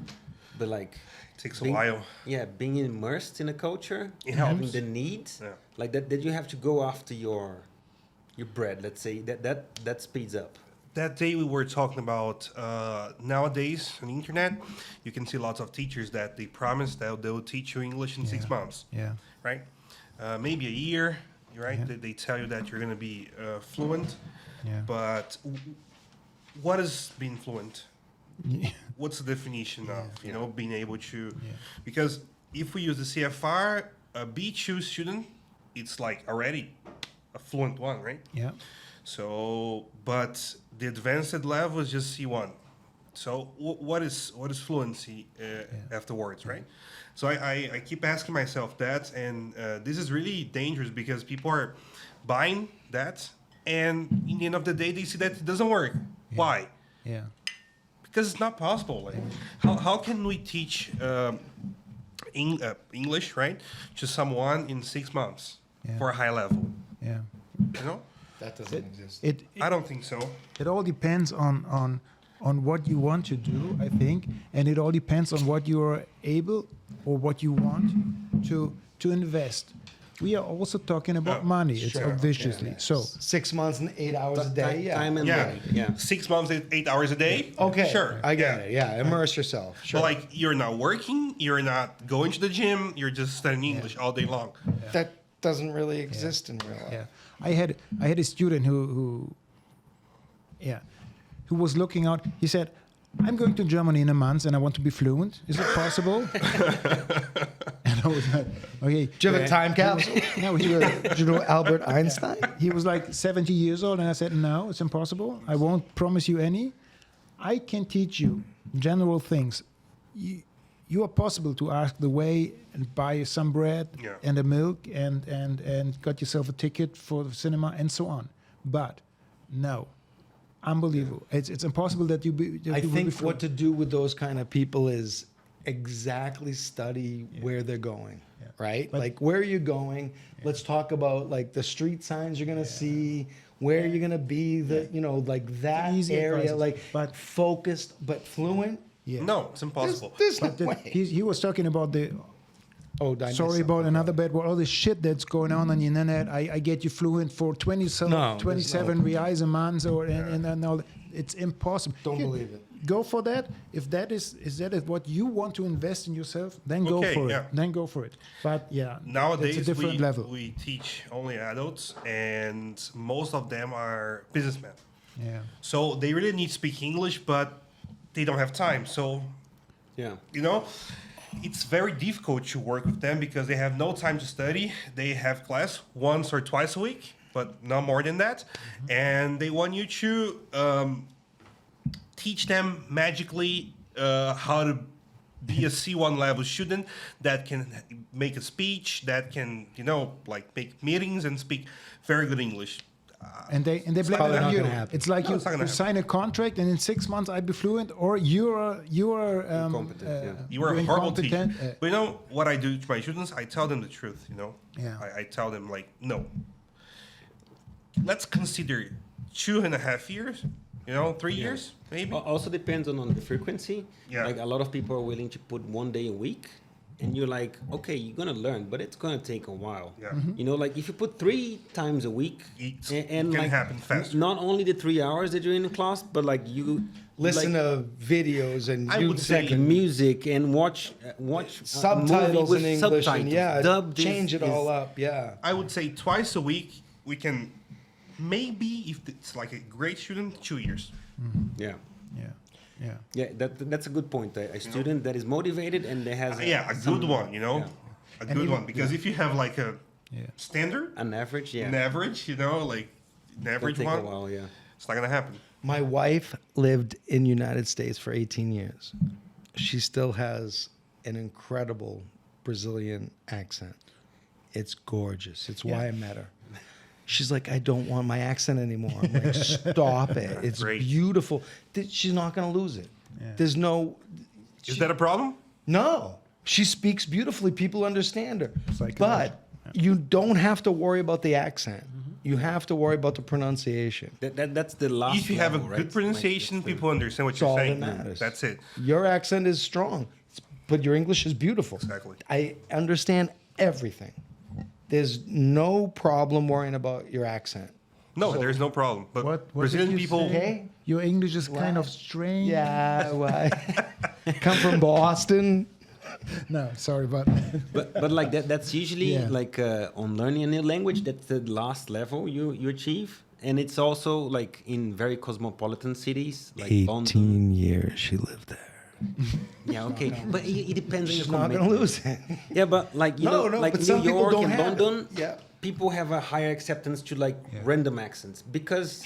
Speaker 2: but like
Speaker 1: It takes a
Speaker 2: being-
Speaker 1: while.
Speaker 2: Yeah, being immersed in a culture,
Speaker 1: It
Speaker 2: having
Speaker 1: helps.
Speaker 2: the need,
Speaker 1: Yeah.
Speaker 2: like that you have to go after your bread. Let's say that speeds up.
Speaker 1: That day we were talking about nowadays on the internet, you can see lots of teachers that they promise that they'll teach you English in 6
Speaker 4: Yeah.
Speaker 1: months,
Speaker 4: Yeah.
Speaker 1: right? Maybe a year, right?
Speaker 4: Yeah.
Speaker 1: They tell you that you're going to be fluent,
Speaker 4: Yeah.
Speaker 1: but what is being fluent?
Speaker 4: Yeah.
Speaker 1: What's the definition of being able to?
Speaker 4: Yeah.
Speaker 1: Because if we use the CFR, a B2 student, it's like already a fluent one, right?
Speaker 4: Yeah.
Speaker 1: So, but the advanced level is just C1. So, what is fluency afterwards, right? So I keep asking myself that, and this is really dangerous because people are buying that, and in the end of the day, they see that it doesn't work. Why?
Speaker 4: Yeah.
Speaker 1: Because it's not possible. Like, how can we teach English, right, to someone in 6 months
Speaker 4: Yeah.
Speaker 1: for a high level?
Speaker 4: Yeah.
Speaker 1: You know,
Speaker 3: That doesn't exist.
Speaker 1: I don't think so.
Speaker 4: It all depends on what you want to do, I think, and it all depends on what you are able or what you want to invest. We are also talking about money. It's
Speaker 1: sure,
Speaker 4: obviously so.
Speaker 3: 6 months and 8 hours a day. Yeah.
Speaker 2: Time and
Speaker 1: Yeah.
Speaker 2: money. Yeah.
Speaker 1: 6 months, 8 hours a day.
Speaker 3: Okay.
Speaker 1: Sure.
Speaker 3: I get it. Yeah. Immerse yourself. Sure.
Speaker 1: But like, you're not working, you're not going to the gym, you're just studying English all day long.
Speaker 3: that doesn't really exist in real life.
Speaker 4: Yeah, I had a student who was looking out. He said, "I'm going to Germany in a month, and I want to be fluent. Is it possible?" And I was like, "Okay."
Speaker 3: Do you have a time capsule?
Speaker 4: No,
Speaker 3: Do you know Albert Einstein?
Speaker 4: he was like 70 years old, and I said, "No, it's impossible. I won't promise you any. I can teach you general things. You are possible to ask the way and buy some bread
Speaker 1: Yeah.
Speaker 4: and a milk and got yourself a ticket for the cinema and so on. But no, unbelievable. It's impossible that you be. That
Speaker 3: I
Speaker 4: you will
Speaker 3: think
Speaker 4: be
Speaker 3: what to do with those kind of people is exactly study where they're going, right?
Speaker 4: But-
Speaker 3: like, where are you going? Let's talk about like the street signs you're gonna see, where you're gonna be, like that
Speaker 4: Easy
Speaker 3: area,
Speaker 4: advices,
Speaker 3: like
Speaker 4: but-
Speaker 3: focused but fluent.
Speaker 4: Yeah.
Speaker 1: No, it's impossible.
Speaker 3: There's no
Speaker 4: But
Speaker 3: way.
Speaker 4: he was talking about the.
Speaker 3: Oh, did I miss
Speaker 4: Sorry
Speaker 3: something?
Speaker 4: about another bad word. All the shit that's going on the internet. I get you fluent for 27
Speaker 3: No, there's no-
Speaker 4: reais a month, and all. It's impossible.
Speaker 3: Don't believe it.
Speaker 4: Go for that. If that is what you want to invest in yourself, then go
Speaker 1: Okay,
Speaker 4: for
Speaker 1: yeah.
Speaker 4: it. Then go for it. But yeah,
Speaker 1: Nowadays,
Speaker 4: it's a different level.
Speaker 1: we teach only adults, and most of them are businessmen.
Speaker 4: Yeah.
Speaker 1: So they really need to speak English, but they don't have time. So,
Speaker 2: Yeah.
Speaker 1: it's very difficult to work with them because they have no time to study. They have class once or twice a week, but not more than that. And they want you to teach them magically how to be a C1 level student that can make a speech, that can, like make meetings and speak very good English.
Speaker 4: And they blame it
Speaker 3: probably
Speaker 4: on
Speaker 3: not
Speaker 4: you.
Speaker 3: gonna happen.
Speaker 4: It's like
Speaker 1: No,
Speaker 4: you,
Speaker 1: it's not gonna
Speaker 4: you sign a contract, and in 6 months I be fluent, or you're
Speaker 2: Incompetent, yeah.
Speaker 1: You are a horrible teacher.
Speaker 4: incompetent.
Speaker 1: But you know what I do to my students? I tell them the truth,
Speaker 4: Yeah.
Speaker 1: I tell them, like, no. Let's consider 2.5 years, 3 years, maybe.
Speaker 2: Also depends on the frequency.
Speaker 1: Yeah.
Speaker 2: Like a lot of people are willing to put 1 day a week, and you're like, okay, you're gonna learn, but it's gonna take a while.
Speaker 1: Yeah.
Speaker 2: Like if you put 3 times a week,
Speaker 1: It
Speaker 2: and
Speaker 1: can
Speaker 2: like
Speaker 1: happen faster.
Speaker 2: not only the 3 hours that you're in class, but like you
Speaker 3: Listen
Speaker 2: like,
Speaker 3: to videos and
Speaker 1: I would say
Speaker 2: music and watch
Speaker 3: subtitles
Speaker 2: movie
Speaker 3: in
Speaker 2: with
Speaker 3: English,
Speaker 2: subtitles.
Speaker 3: and yeah,
Speaker 2: Dubbed
Speaker 3: change it all
Speaker 2: is-
Speaker 3: up. Yeah.
Speaker 1: I would say twice a week we can, maybe if it's like a great student, 2 years.
Speaker 2: Yeah.
Speaker 4: Yeah.
Speaker 2: That's a good point. A student that is motivated and that has
Speaker 1: Yeah, a good one,
Speaker 2: yeah.
Speaker 1: a
Speaker 4: And
Speaker 1: good
Speaker 4: even-
Speaker 1: one. Because if you have like a
Speaker 4: Yeah.
Speaker 1: standard,
Speaker 2: An average, yeah.
Speaker 1: an average, like an
Speaker 2: It'll
Speaker 1: average
Speaker 2: take a
Speaker 1: one,
Speaker 2: while, yeah.
Speaker 1: it's not gonna happen.
Speaker 3: My wife lived in United States for 18 years. She still has an incredible Brazilian accent. It's gorgeous. It's why I met her. She's like, I don't want my accent anymore. I'm like, stop it. It's
Speaker 1: Great.
Speaker 3: beautiful. She's not going to lose it.
Speaker 4: Yeah.
Speaker 3: There's no...
Speaker 1: Is that a problem?
Speaker 3: No. She speaks beautifully. People understand her.
Speaker 4: like
Speaker 3: But you don't have to worry about the accent. You have to worry about the pronunciation.
Speaker 2: That's the last.
Speaker 1: If you have a
Speaker 2: level,
Speaker 1: good
Speaker 2: right?
Speaker 1: pronunciation,
Speaker 2: Like, that's
Speaker 1: people understand what
Speaker 3: That's
Speaker 1: you're
Speaker 3: all
Speaker 1: saying.
Speaker 3: that matters.
Speaker 1: That's it.
Speaker 3: Your accent is strong, but your English is beautiful.
Speaker 1: Exactly.
Speaker 3: I understand everything. There's no problem worrying about your accent.
Speaker 1: No, there's no problem. But
Speaker 4: What did
Speaker 1: Brazilian
Speaker 4: you
Speaker 1: people,
Speaker 4: say?
Speaker 3: Okay?
Speaker 4: Your English is kind of
Speaker 3: Why?
Speaker 4: strange.
Speaker 3: Yeah, well, I come from Boston.
Speaker 4: No, sorry, but
Speaker 2: but like that's usually
Speaker 4: Yeah.
Speaker 2: like on learning a new language. That's the last level you achieve, and it's also like in very cosmopolitan cities like London.
Speaker 3: years she lived there.
Speaker 2: Yeah, okay, but it depends on
Speaker 3: She's
Speaker 2: your
Speaker 3: not going to
Speaker 2: commitment.
Speaker 3: lose it.
Speaker 2: Yeah, but like you know, like
Speaker 3: but
Speaker 2: New
Speaker 3: some people
Speaker 2: York
Speaker 3: don't
Speaker 2: and
Speaker 3: have
Speaker 2: London,
Speaker 3: it. Yeah.
Speaker 2: people have a higher acceptance to like random accents because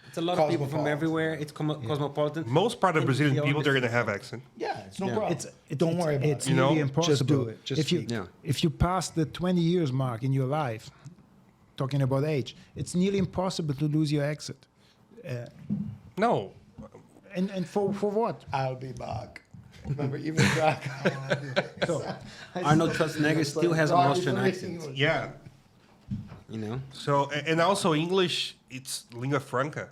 Speaker 2: it's a lot of people from
Speaker 3: Cosmopolitan.
Speaker 2: everywhere. It's cosmopolitan.
Speaker 1: most part of
Speaker 2: And
Speaker 1: Brazilian
Speaker 2: the
Speaker 1: people, they're
Speaker 2: honest-
Speaker 1: gonna have accent.
Speaker 3: Yeah, it's no
Speaker 2: Yeah.
Speaker 3: problem. Don't worry about
Speaker 4: it's
Speaker 3: it.
Speaker 4: nearly
Speaker 1: know,
Speaker 4: impossible.
Speaker 3: just do it. Just
Speaker 4: if you
Speaker 3: speak.
Speaker 2: Yeah.
Speaker 4: if you pass the 20 years mark in your life, talking about age, it's nearly impossible to lose your accent.
Speaker 1: No,
Speaker 4: And for what?
Speaker 3: I'll be back. Remember, even back.
Speaker 4: So,
Speaker 2: Arnold Schwarzenegger still has an Austrian accent.
Speaker 1: yeah.
Speaker 2: You know.
Speaker 1: So and also English, it's lingua franca,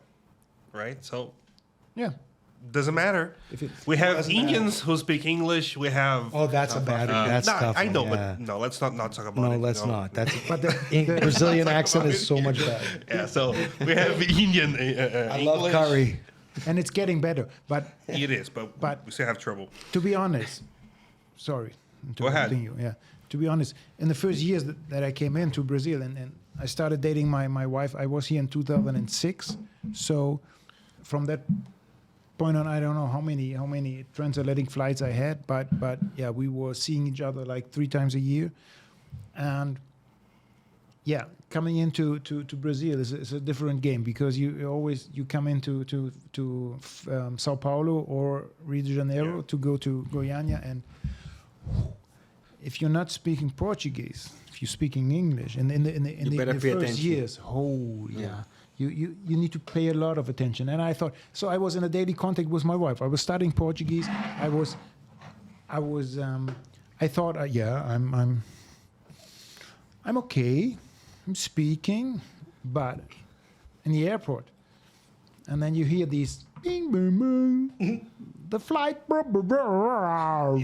Speaker 1: right? So
Speaker 4: yeah.
Speaker 1: doesn't matter.
Speaker 4: If it-
Speaker 1: We have
Speaker 3: Doesn't
Speaker 1: Indians who speak English. We have.
Speaker 3: Oh, that's a bad. That's
Speaker 1: Nah,
Speaker 3: tough.
Speaker 1: I know,
Speaker 3: one, yeah.
Speaker 1: but no, let's not talk about
Speaker 3: No,
Speaker 1: it.
Speaker 3: let's not. That's
Speaker 4: But
Speaker 3: Brazilian accent is so much better.
Speaker 1: Yeah, so we have Indian
Speaker 3: I
Speaker 1: English.
Speaker 3: love curry.
Speaker 4: and it's getting better. But
Speaker 1: It is, but we still have trouble.
Speaker 4: to be honest, sorry. To
Speaker 1: Go ahead.
Speaker 4: continue, yeah. To be honest, in the first years that I came into Brazil and I started dating my wife, I was here in 2006. So from that point on, I don't know how many transatlantic flights I had, but yeah, we were seeing each other like 3 times a year. And yeah, coming into to Brazil is a different game because you come into Sao Paulo or Rio de Janeiro
Speaker 1: Yeah.
Speaker 4: to go to Goiânia, and if you're not speaking Portuguese, if you're speaking English, and in the
Speaker 2: better pay
Speaker 4: first
Speaker 2: attention.
Speaker 4: years,
Speaker 2: Yeah.
Speaker 4: you need to pay a lot of attention. And I thought, so I was in a daily contact with my wife. I was studying Portuguese. I thought, I'm okay. I'm speaking, but in the airport, and then you hear these bing, boom, boom, the flight,
Speaker 1: exactly.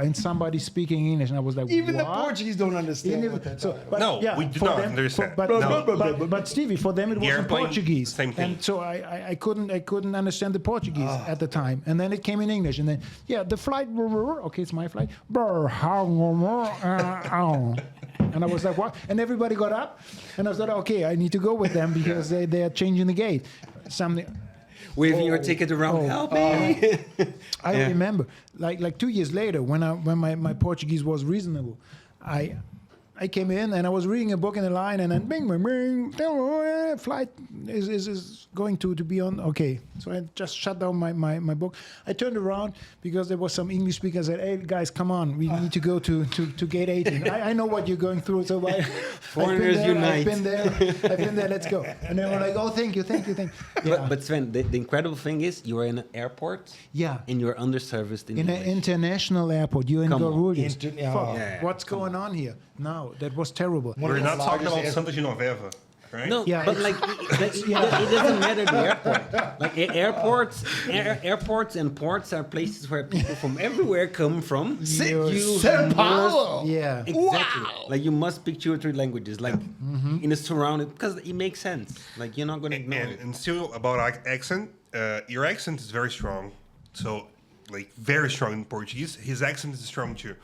Speaker 4: and somebody speaking English, and I was like,
Speaker 3: Even the
Speaker 4: what?
Speaker 3: Portuguese don't understand
Speaker 4: Even-
Speaker 3: what they're
Speaker 4: so,
Speaker 3: talking about.
Speaker 4: but
Speaker 1: No,
Speaker 4: yeah,
Speaker 1: we do
Speaker 4: for
Speaker 1: not
Speaker 4: them-
Speaker 1: understand.
Speaker 4: But,
Speaker 1: No.
Speaker 4: but Stevie, for them it was in
Speaker 1: airplane,
Speaker 4: Portuguese,
Speaker 1: same thing.
Speaker 4: and so I couldn't understand the Portuguese at the time, and then it came in English, and then the flight, okay, it's my flight, and I was like, what? And everybody got up, and I thought, okay, I need to go with them because they are changing the gate, something.
Speaker 2: Waving your ticket around. Help me.
Speaker 4: I remember, like 2 years later, when my Portuguese was reasonable, I came in and I was reading a book in the line, and then bing, bing, bing, flight is going to be on. Okay, so I just shut down my book. I turned around because there was some English speaker. I said, "Hey guys, come on, we need to go to gate 18. I know what you're going through, so
Speaker 2: Foreigners unite.
Speaker 4: I've been there. Let's go." And they were like, "Oh, thank you." Yeah.
Speaker 2: But Sven, the incredible thing is you are in an airport.
Speaker 4: Yeah.
Speaker 2: And you're underserviced in
Speaker 4: In an
Speaker 2: English.
Speaker 4: international airport, you're in
Speaker 2: Come on.
Speaker 4: Guarulhos.
Speaker 3: Yeah.
Speaker 2: Yeah,
Speaker 4: What's going on here? No, that was terrible.
Speaker 1: We're not talking about
Speaker 3: largest
Speaker 1: Santa Genoveva, right?
Speaker 2: No,
Speaker 4: Yeah,
Speaker 2: but
Speaker 4: it's-
Speaker 2: it doesn't matter the airport. Like airports and ports are places where people from everywhere come from. You
Speaker 3: Sao
Speaker 2: must-
Speaker 3: Paulo.
Speaker 4: Yeah.
Speaker 2: Exactly. Like you must speak 2 or 3 languages, like in a surrounded, because it makes sense. Like you're not going to ignore it.
Speaker 1: And still about accent, your accent is very strong. So, like, very strong in Portuguese. His accent is strong too.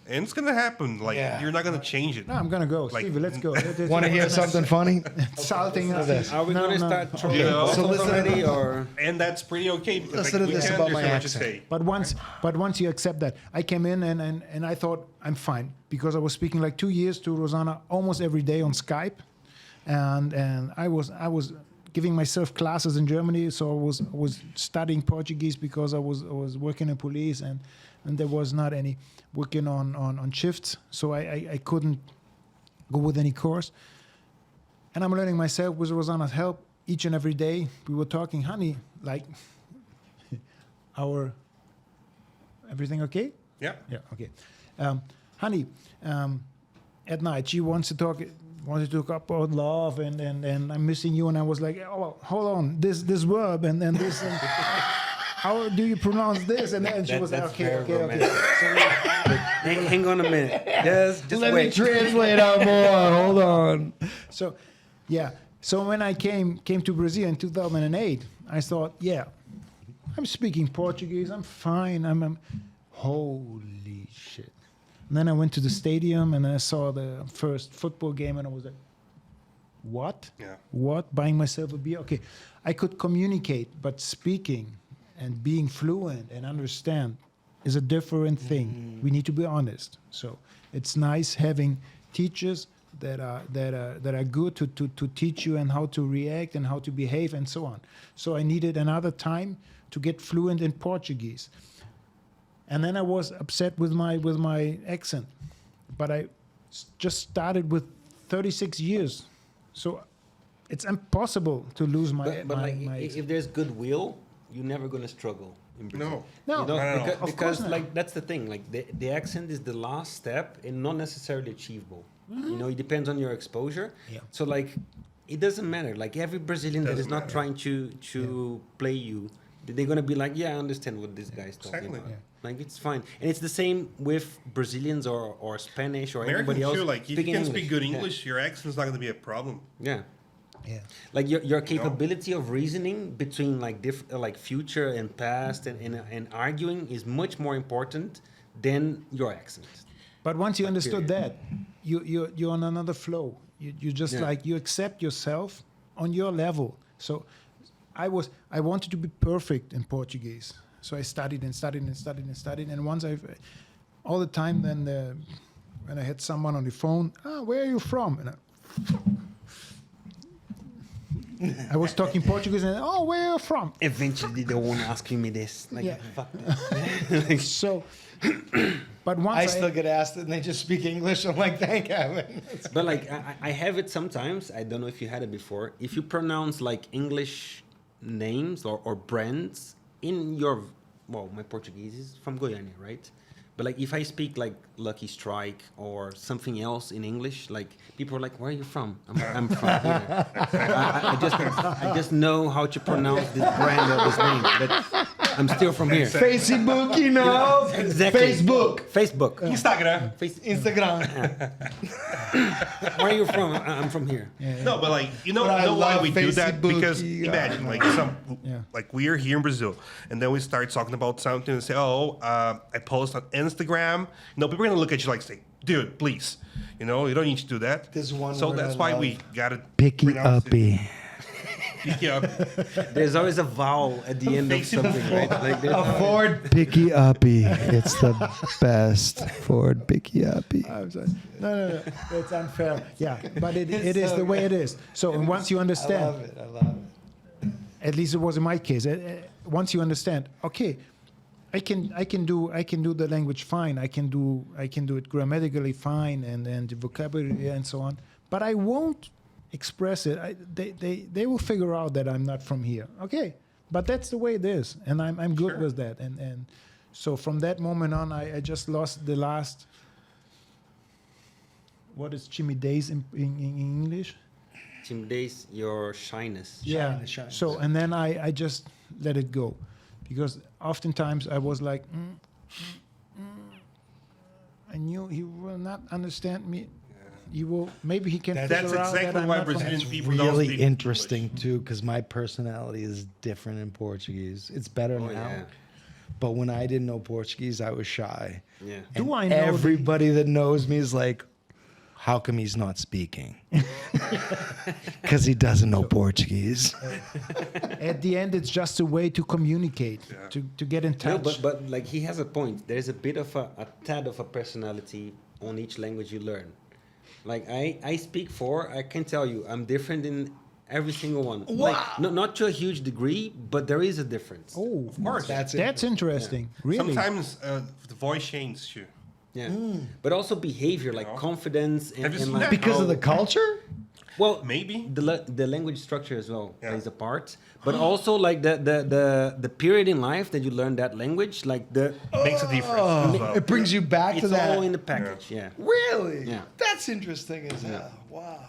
Speaker 1: And it's gonna happen. Like,
Speaker 3: Yeah.
Speaker 1: you're not gonna change it.
Speaker 4: No, I'm gonna go.
Speaker 1: Like-
Speaker 4: Stevie, let's go.
Speaker 3: Want to hear something funny?
Speaker 4: Salting us.
Speaker 3: this.
Speaker 2: Are we
Speaker 4: No,
Speaker 2: going to
Speaker 4: no.
Speaker 2: start throwing
Speaker 1: You know,
Speaker 2: bottles
Speaker 3: so listen-
Speaker 2: already, or?
Speaker 1: And that's pretty okay because
Speaker 3: Listen
Speaker 1: like,
Speaker 3: to
Speaker 1: we
Speaker 3: this
Speaker 1: can
Speaker 3: about my
Speaker 1: understand what you
Speaker 3: accent.
Speaker 1: say.
Speaker 4: But once you accept that, I came in and I thought I'm fine because I was speaking like 2 years to Rosanna almost every day on Skype, and I was giving myself classes in Germany, so I was studying Portuguese because I was working in police and there was not any working on shifts, so I couldn't go with any course. And I'm learning myself with Rosanna's help each and every day. We were talking, honey, like everything okay?
Speaker 1: Yeah.
Speaker 4: Yeah, okay. Honey, at night she wanted to talk about love and I'm missing you, and I was like, oh, well, hold on, this verb and this. And how do you pronounce this? And then she was like,
Speaker 2: That's
Speaker 4: okay.
Speaker 2: very
Speaker 4: So
Speaker 2: Hang on a minute. Just
Speaker 3: Let
Speaker 2: wait.
Speaker 3: me translate out more. Hold on.
Speaker 4: So, yeah. So when I came to Brazil in 2008, I thought, yeah, I'm speaking Portuguese. I'm fine. I'm holy shit. And then I went to the stadium and I saw the first football game and I was like, what?
Speaker 1: Yeah.
Speaker 4: What? Buying myself a beer? Okay. I could communicate, but speaking and being fluent and understand is a different thing. We need to be honest. So it's nice having teachers that are good to teach you and how to react and how to behave and so on. So I needed another time to get fluent in Portuguese. And then I was upset with my accent. But I just started with 36 years. So it's impossible to lose my
Speaker 2: But like,
Speaker 4: my
Speaker 2: if there's goodwill, you're never going to struggle in Brazil.
Speaker 4: No.
Speaker 2: You know,
Speaker 1: No.
Speaker 2: because,
Speaker 4: Of course
Speaker 2: because
Speaker 4: not.
Speaker 2: like that's the thing. Like the accent is the last step and not necessarily achievable. You know, it depends on your exposure.
Speaker 4: Yeah.
Speaker 2: So like, it doesn't matter. Like every Brazilian that is
Speaker 1: Doesn't
Speaker 2: not
Speaker 1: matter.
Speaker 2: trying to play you, they're gonna be like, yeah, I understand what this guy's talking
Speaker 1: Exactly.
Speaker 2: about.
Speaker 4: Yeah.
Speaker 2: Like it's fine, and it's the same with Brazilians or Spanish or
Speaker 1: American
Speaker 2: anybody else.
Speaker 1: too, like if you
Speaker 2: speaking
Speaker 1: can speak good
Speaker 2: Yeah.
Speaker 1: English, your accent's not gonna be a problem.
Speaker 2: Yeah.
Speaker 4: Yeah.
Speaker 2: Like your capability of reasoning between like like future and past and arguing is much more important than your accent.
Speaker 4: But once you
Speaker 2: Like,
Speaker 4: understood
Speaker 2: period.
Speaker 4: that, you're on another flow. You just
Speaker 2: Yeah.
Speaker 4: like you accept yourself on your level. So I wanted to be perfect in Portuguese. So I studied and studied and studied and studied. And once all the time, then when I had someone on the phone, where are you from? And I was talking Portuguese and where are you from?
Speaker 2: Eventually, they won't asking me this. Like,
Speaker 4: Yeah.
Speaker 2: fuck this.
Speaker 4: So, but once
Speaker 3: I still get asked it and they just speak English. I'm like, thank heaven.
Speaker 2: But like, I have it sometimes. I don't know if you had it before. If you pronounce like English names or brands in your, well, my Portuguese is from Goiânia, right? But like, if I speak like Lucky Strike or something else in English, like people are like, "Where are you from?" I'm from here. I just know how to pronounce this brand or this name, but I'm still from here.
Speaker 3: Facebook, you know?
Speaker 2: Exactly.
Speaker 3: Facebook.
Speaker 2: Facebook.
Speaker 1: Instagram.
Speaker 3: Instagram.
Speaker 2: Where are you from? I'm from here.
Speaker 1: No, but like you know,
Speaker 3: But I
Speaker 1: why
Speaker 3: love
Speaker 1: we do that?
Speaker 3: Facebook,
Speaker 1: Because
Speaker 3: yeah.
Speaker 1: imagine like
Speaker 4: Yeah.
Speaker 1: like we are here in Brazil, and then we start talking about something and say, I post on Instagram. You know, people are gonna look at you like, say, dude, please, you know, you don't need to do that.
Speaker 3: There's one
Speaker 1: So
Speaker 3: word
Speaker 1: that's
Speaker 3: I
Speaker 1: why
Speaker 3: love.
Speaker 1: we gotta
Speaker 3: Picky
Speaker 1: pronounce it.
Speaker 3: uppy.
Speaker 1: Pick up.
Speaker 2: There's always a vowel at the end of something, right? Like there's
Speaker 3: A Ford picky uppy. It's the best Ford picky uppy.
Speaker 4: I'm sorry. No. It's unfair. Yeah, but it is
Speaker 3: so
Speaker 4: the way
Speaker 3: good.
Speaker 4: it is. So and once you
Speaker 3: I
Speaker 4: understand,
Speaker 3: love it. I love it.
Speaker 4: at least it was in my case. Once you understand, okay, I can do the language fine. I can do it grammatically fine and the vocabulary and so on. But I won't express it. They will figure out that I'm not from here. Okay, but that's the way it is, and I'm good
Speaker 1: Sure.
Speaker 4: with that. And so from that moment on, I just lost the last. What is timidez in English?
Speaker 2: Timidez, your shyness.
Speaker 4: Yeah.
Speaker 3: Shyness.
Speaker 4: So and then I just let it go, because oftentimes I was like, I knew he will not understand me. He will. Maybe he can.
Speaker 3: That's
Speaker 4: figure out
Speaker 1: exactly
Speaker 4: that I'm
Speaker 1: why
Speaker 4: not from-
Speaker 1: Brazilian
Speaker 3: It's
Speaker 1: people don't
Speaker 3: really
Speaker 1: speak
Speaker 3: interesting
Speaker 1: English.
Speaker 3: too, because my personality is different in Portuguese. It's better
Speaker 2: Oh,
Speaker 3: now,
Speaker 2: yeah.
Speaker 3: but when I didn't know Portuguese, I was shy.
Speaker 2: Yeah.
Speaker 4: Do
Speaker 3: And
Speaker 4: I know the-
Speaker 3: everybody that knows me is like, how come he's not speaking? Because he doesn't know Portuguese.
Speaker 4: At the end, it's just a way to communicate,
Speaker 1: Yeah.
Speaker 4: to get in
Speaker 2: No,
Speaker 4: touch.
Speaker 2: but like he has a point. There's a bit of a tad of a personality on each language you learn. Like I speak four. I can tell you, I'm different in every single one. Like not to a huge degree, but there is a difference.
Speaker 4: Oh,
Speaker 1: Of course.
Speaker 4: that's interesting. Really,
Speaker 1: Sometimes the voice changes too.
Speaker 2: Yeah. But also behavior, like
Speaker 1: No.
Speaker 2: confidence
Speaker 1: Have you
Speaker 2: and
Speaker 1: seen
Speaker 2: like
Speaker 1: that?
Speaker 3: Because of the culture?
Speaker 2: well,
Speaker 1: Maybe.
Speaker 2: the language structure as well
Speaker 1: Yeah.
Speaker 2: plays a part, but also like the period in life that you learn that language, like the
Speaker 1: Makes a difference as well.
Speaker 3: It brings you back to
Speaker 2: it's
Speaker 3: that.
Speaker 2: all in the package. Yeah.
Speaker 3: Really?
Speaker 2: Yeah.
Speaker 3: That's interesting as hell. Wow.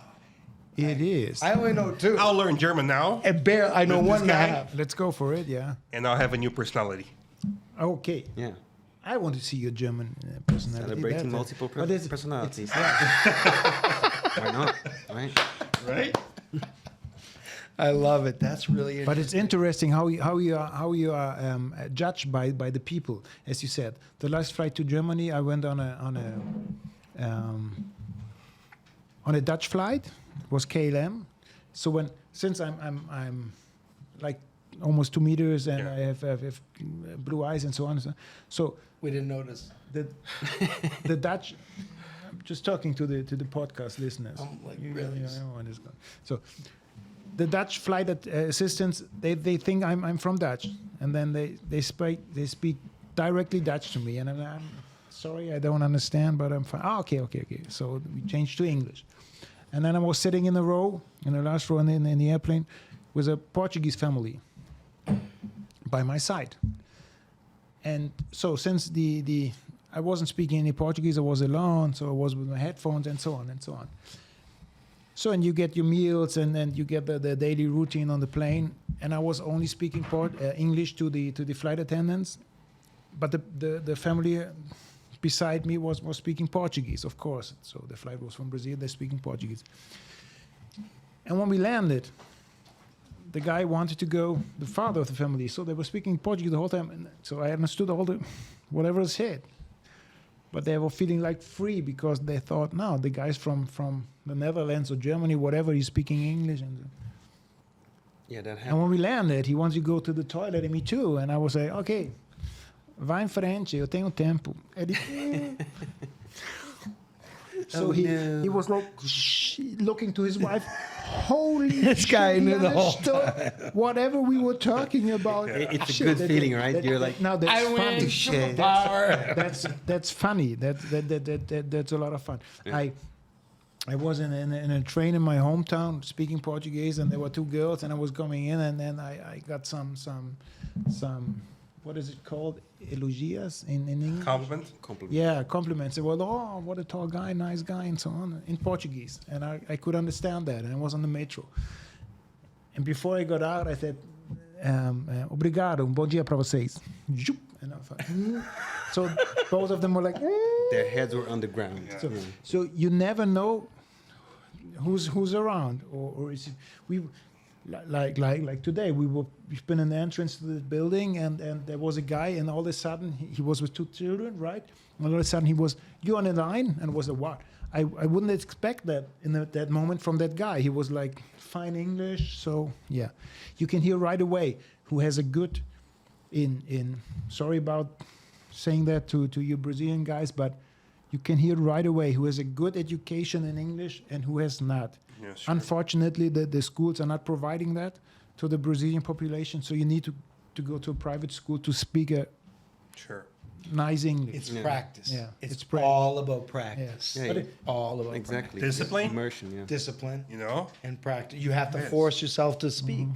Speaker 4: it is.
Speaker 3: I only know two.
Speaker 1: I'll learn German now,
Speaker 3: And I know
Speaker 1: With this
Speaker 3: one and a
Speaker 1: guy?
Speaker 3: half.
Speaker 4: Let's go for it. Yeah.
Speaker 1: and I'll have a new personality.
Speaker 4: Okay.
Speaker 2: Yeah.
Speaker 4: I want to see your German personality.
Speaker 2: Celebrating
Speaker 4: That-
Speaker 2: multiple
Speaker 4: but it's-
Speaker 2: personalities.
Speaker 4: it's-
Speaker 2: Why not? Right?
Speaker 1: Right?
Speaker 3: I love it. That's really interesting.
Speaker 4: But it's interesting how you are judged by the people, as you said. The last flight to Germany, I went on a Dutch flight. It was KLM. So since I'm like almost 2 meters and
Speaker 1: Yeah.
Speaker 4: I have blue eyes and so on. So
Speaker 3: We didn't notice.
Speaker 4: the Dutch. I'm just talking to the podcast listeners.
Speaker 3: Like,
Speaker 4: You
Speaker 3: really?
Speaker 4: know, and it's good. So the Dutch flight assistants, they think I'm from Dutch, and then they speak directly Dutch to me, and I'm sorry, I don't understand, but I'm fine. Oh, okay. So we changed to English, and then I was sitting in the last row in the airplane, with a Portuguese family by my side, and so since I wasn't speaking any Portuguese, I was alone, so I was with my headphones and so on and so on. So, and you get your meals, and then you get the daily routine on the plane. And I was only speaking English to the flight attendants, but the family beside me was speaking Portuguese, of course. So the flight was from Brazil; they're speaking Portuguese. And when we landed, the guy wanted to go, the father of the family, so they were speaking Portuguese the whole time. And so I understood all whatever was said. But they were feeling like free, because they thought, no, the guy's from the Netherlands or Germany, whatever, he's speaking English.
Speaker 2: Yeah, that
Speaker 4: And
Speaker 2: happens.
Speaker 4: when we landed, he wanted to go to the toilet, and me too. And I was like, okay, vá em frente, eu tenho tempo. And so
Speaker 2: Oh,
Speaker 4: he
Speaker 2: no.
Speaker 4: was like looking to his wife. Holy
Speaker 3: This guy
Speaker 4: shit, he
Speaker 3: knew the whole
Speaker 4: understood whatever we were talking about.
Speaker 2: It's a
Speaker 4: Shit,
Speaker 2: good
Speaker 4: that-
Speaker 2: feeling, right?
Speaker 4: that-
Speaker 2: You're like,
Speaker 4: now that's funny.
Speaker 2: Shit.
Speaker 4: That's funny. That's a lot of fun.
Speaker 2: Yeah.
Speaker 4: I was in a train in my hometown speaking Portuguese, and there were two girls, and I was coming in, and then I got some what is it called, elogias in English?
Speaker 1: Compliment.
Speaker 2: compliment.
Speaker 4: Yeah, compliments. They were, oh, what a tall guy, nice guy, and so on, in Portuguese. And I could understand that, and I was on the metro. And before I got out, I said, obrigado, bom dia para vocês. Zoop. And I thought, so both of them were like,
Speaker 2: Their heads were on the ground.
Speaker 4: so,
Speaker 2: Yeah.
Speaker 4: so you never know who's around, or is it, like today, we've been in the entrance to the building, and there was a guy, and all of a sudden he was with 2 children, right? And all of a sudden he was, "You on the line?" And was a what? I wouldn't expect that in that moment from that guy. He was like fine English, so yeah, you can hear right away who has a good in. Sorry about saying that to you Brazilian guys, but you can hear right away who has a good education in English and who has not.
Speaker 1: Yeah, sure.
Speaker 4: Unfortunately, the schools are not providing that to the Brazilian population, so you need to go to a private school to speak a
Speaker 1: Sure.
Speaker 4: nice English.
Speaker 3: It's
Speaker 2: Yeah.
Speaker 3: practice.
Speaker 4: Yeah,
Speaker 3: It's,
Speaker 4: it's practice.
Speaker 3: all about practice.
Speaker 4: Yeah.
Speaker 2: Yeah,
Speaker 4: But
Speaker 2: yeah.
Speaker 3: All about
Speaker 2: Exactly.
Speaker 1: Discipline?
Speaker 2: Immersion, yeah.
Speaker 3: discipline
Speaker 1: You know?
Speaker 3: and practice. You have to
Speaker 1: Yes.
Speaker 3: force yourself to speak.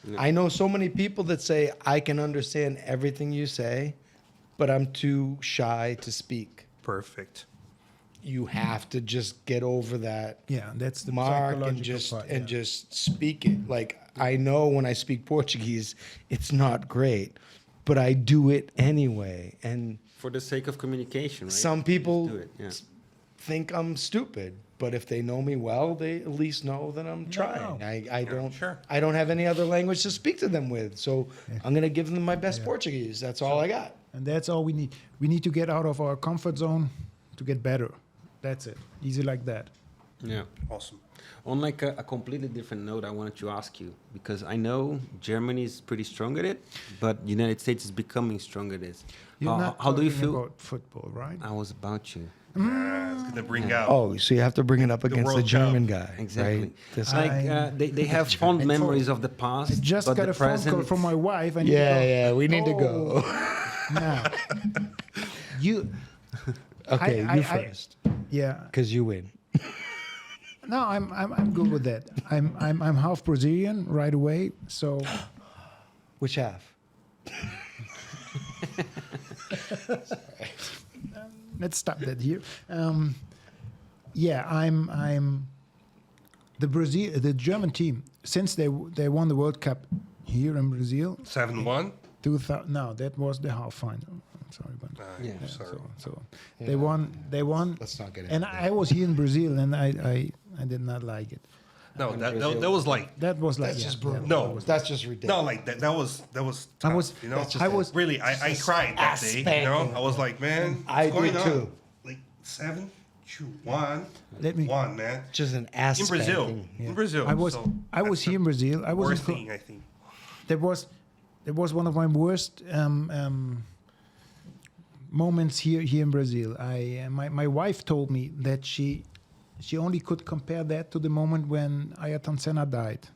Speaker 2: Yeah.
Speaker 3: I know so many people that say, I can understand everything you say, but I'm too shy to speak.
Speaker 1: Perfect.
Speaker 3: You have to just get over that
Speaker 4: Yeah, that's the
Speaker 3: mark and
Speaker 4: psychological part, yeah.
Speaker 3: just speak it. Like I know when I speak Portuguese, it's not great, but I do it anyway. And
Speaker 2: For the sake of communication, right?
Speaker 3: some people
Speaker 2: do it, yeah.
Speaker 3: think I'm stupid, but if they know me well, they at least know that I'm trying. I don't
Speaker 1: sure.
Speaker 3: I don't have any other language to speak to them with, so I'm gonna give them my best Portuguese. That's all I got.
Speaker 4: And that's all we need. We need to get out of our comfort zone to get better. That's it. Easy like that.
Speaker 2: Yeah.
Speaker 1: Awesome.
Speaker 2: On like a completely different note, I wanted to ask you, because I know Germany is pretty strong at it, but United States is becoming strong at it.
Speaker 4: You're not
Speaker 2: How do you
Speaker 4: talking
Speaker 2: feel?
Speaker 4: about football, right?
Speaker 2: I was about to.
Speaker 1: It's gonna bring out.
Speaker 3: Oh, so you have to bring it up against the
Speaker 1: World
Speaker 3: German
Speaker 1: Cup.
Speaker 3: guy,
Speaker 2: Exactly.
Speaker 3: right? This
Speaker 2: Like
Speaker 4: I-
Speaker 2: they have fond
Speaker 4: And
Speaker 2: memories
Speaker 4: for-
Speaker 2: of the past.
Speaker 4: I just
Speaker 2: but
Speaker 4: got
Speaker 2: the
Speaker 4: a phone call
Speaker 2: present,
Speaker 4: from my wife. And
Speaker 3: yeah, we need to go.
Speaker 4: Now, you.
Speaker 3: Okay,
Speaker 4: I-
Speaker 3: you
Speaker 4: I-
Speaker 3: first,
Speaker 4: Yeah.
Speaker 3: because you win.
Speaker 4: No, I'm good with that. I'm half Brazilian right away. So
Speaker 3: Which half?
Speaker 4: let's stop that here. Yeah, I'm the German team since they won the World Cup here in Brazil.
Speaker 1: 7-1.
Speaker 4: 2000. No, that was the half final. I'm sorry, but
Speaker 2: Yeah.
Speaker 1: Sorry.
Speaker 4: so
Speaker 3: Yeah.
Speaker 4: they won. They won.
Speaker 3: Let's not get into
Speaker 4: And I was here in Brazil, and I did not like it.
Speaker 1: No,
Speaker 2: In
Speaker 1: that
Speaker 2: Brazil.
Speaker 1: was like
Speaker 4: That was like
Speaker 3: That's just
Speaker 4: yeah,
Speaker 3: brutal.
Speaker 1: No.
Speaker 3: That's just ridiculous.
Speaker 1: no, like that was tough.
Speaker 4: I was-
Speaker 1: you know.
Speaker 3: that's just
Speaker 4: I was
Speaker 1: really I cried that day. You know,
Speaker 3: spanking.
Speaker 1: I was like, man,
Speaker 3: I
Speaker 1: what's going
Speaker 3: did
Speaker 1: on?
Speaker 3: too.
Speaker 1: Like 7-1.
Speaker 4: Let me-
Speaker 1: one man
Speaker 3: Just an ass
Speaker 1: in Brazil.
Speaker 3: spanking.
Speaker 4: Yeah.
Speaker 1: In Brazil.
Speaker 4: I was
Speaker 1: so
Speaker 4: I was
Speaker 1: that's
Speaker 4: here in Brazil. I
Speaker 1: the
Speaker 4: was
Speaker 1: worst
Speaker 4: in,
Speaker 1: thing I think.
Speaker 4: there was one of my worst moments here in Brazil. My wife told me that she only could compare that to the moment when Ayrton Senna died.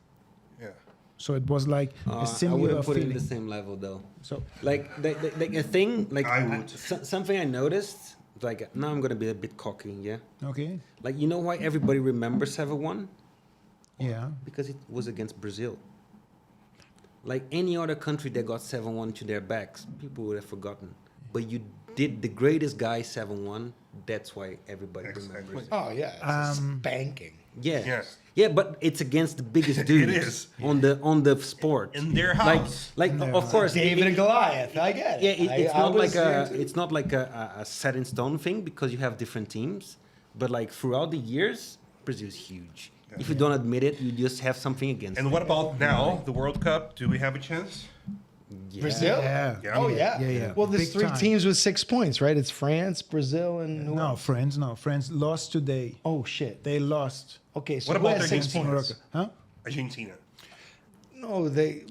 Speaker 1: Yeah.
Speaker 4: So it was like a
Speaker 2: I
Speaker 4: similar
Speaker 2: wouldn't put it in
Speaker 4: feeling.
Speaker 2: the same level though.
Speaker 4: So
Speaker 2: Like a thing, like
Speaker 1: I would.
Speaker 2: something I noticed. Like now I'm gonna be a bit cocky, yeah.
Speaker 4: okay,
Speaker 2: Like you know why everybody remembers 7-1?
Speaker 4: yeah,
Speaker 2: Because it was against Brazil. Like any other country that got 7-1 to their backs, people would have forgotten. But you did the greatest guy 7-1. That's why everybody
Speaker 1: Exactly.
Speaker 2: remembers. it.
Speaker 3: Oh yeah, it's spanking.
Speaker 2: Yeah,
Speaker 1: Yes.
Speaker 2: yeah, but it's against the biggest dudes
Speaker 1: is.
Speaker 2: on the sport.
Speaker 1: In their
Speaker 2: Like,
Speaker 1: house.
Speaker 2: of course,
Speaker 3: David and Goliath. I get it.
Speaker 2: yeah, it's
Speaker 3: I
Speaker 2: not
Speaker 3: was
Speaker 2: like
Speaker 3: there
Speaker 2: a
Speaker 3: too.
Speaker 2: it's not like a set in stone thing because you have different teams. But like throughout the years, Brazil is huge. If you don't admit it, you just have something against
Speaker 1: And
Speaker 2: it.
Speaker 1: what about now, the World Cup? Do we have a chance?
Speaker 2: Yeah.
Speaker 3: Brazil.
Speaker 4: Yeah.
Speaker 3: Oh yeah.
Speaker 4: Yeah.
Speaker 3: Well, there's
Speaker 4: Big
Speaker 3: three
Speaker 4: time.
Speaker 3: teams with 6 points, right? It's France, Brazil, and who
Speaker 4: no,
Speaker 3: else?
Speaker 4: France lost today.
Speaker 3: Oh shit.
Speaker 4: They lost.
Speaker 3: Okay, so
Speaker 1: What
Speaker 3: who
Speaker 1: about
Speaker 3: has
Speaker 1: their
Speaker 3: 6
Speaker 1: teams?
Speaker 3: points?
Speaker 4: Morocco. Huh?
Speaker 1: Argentina.
Speaker 3: No, they're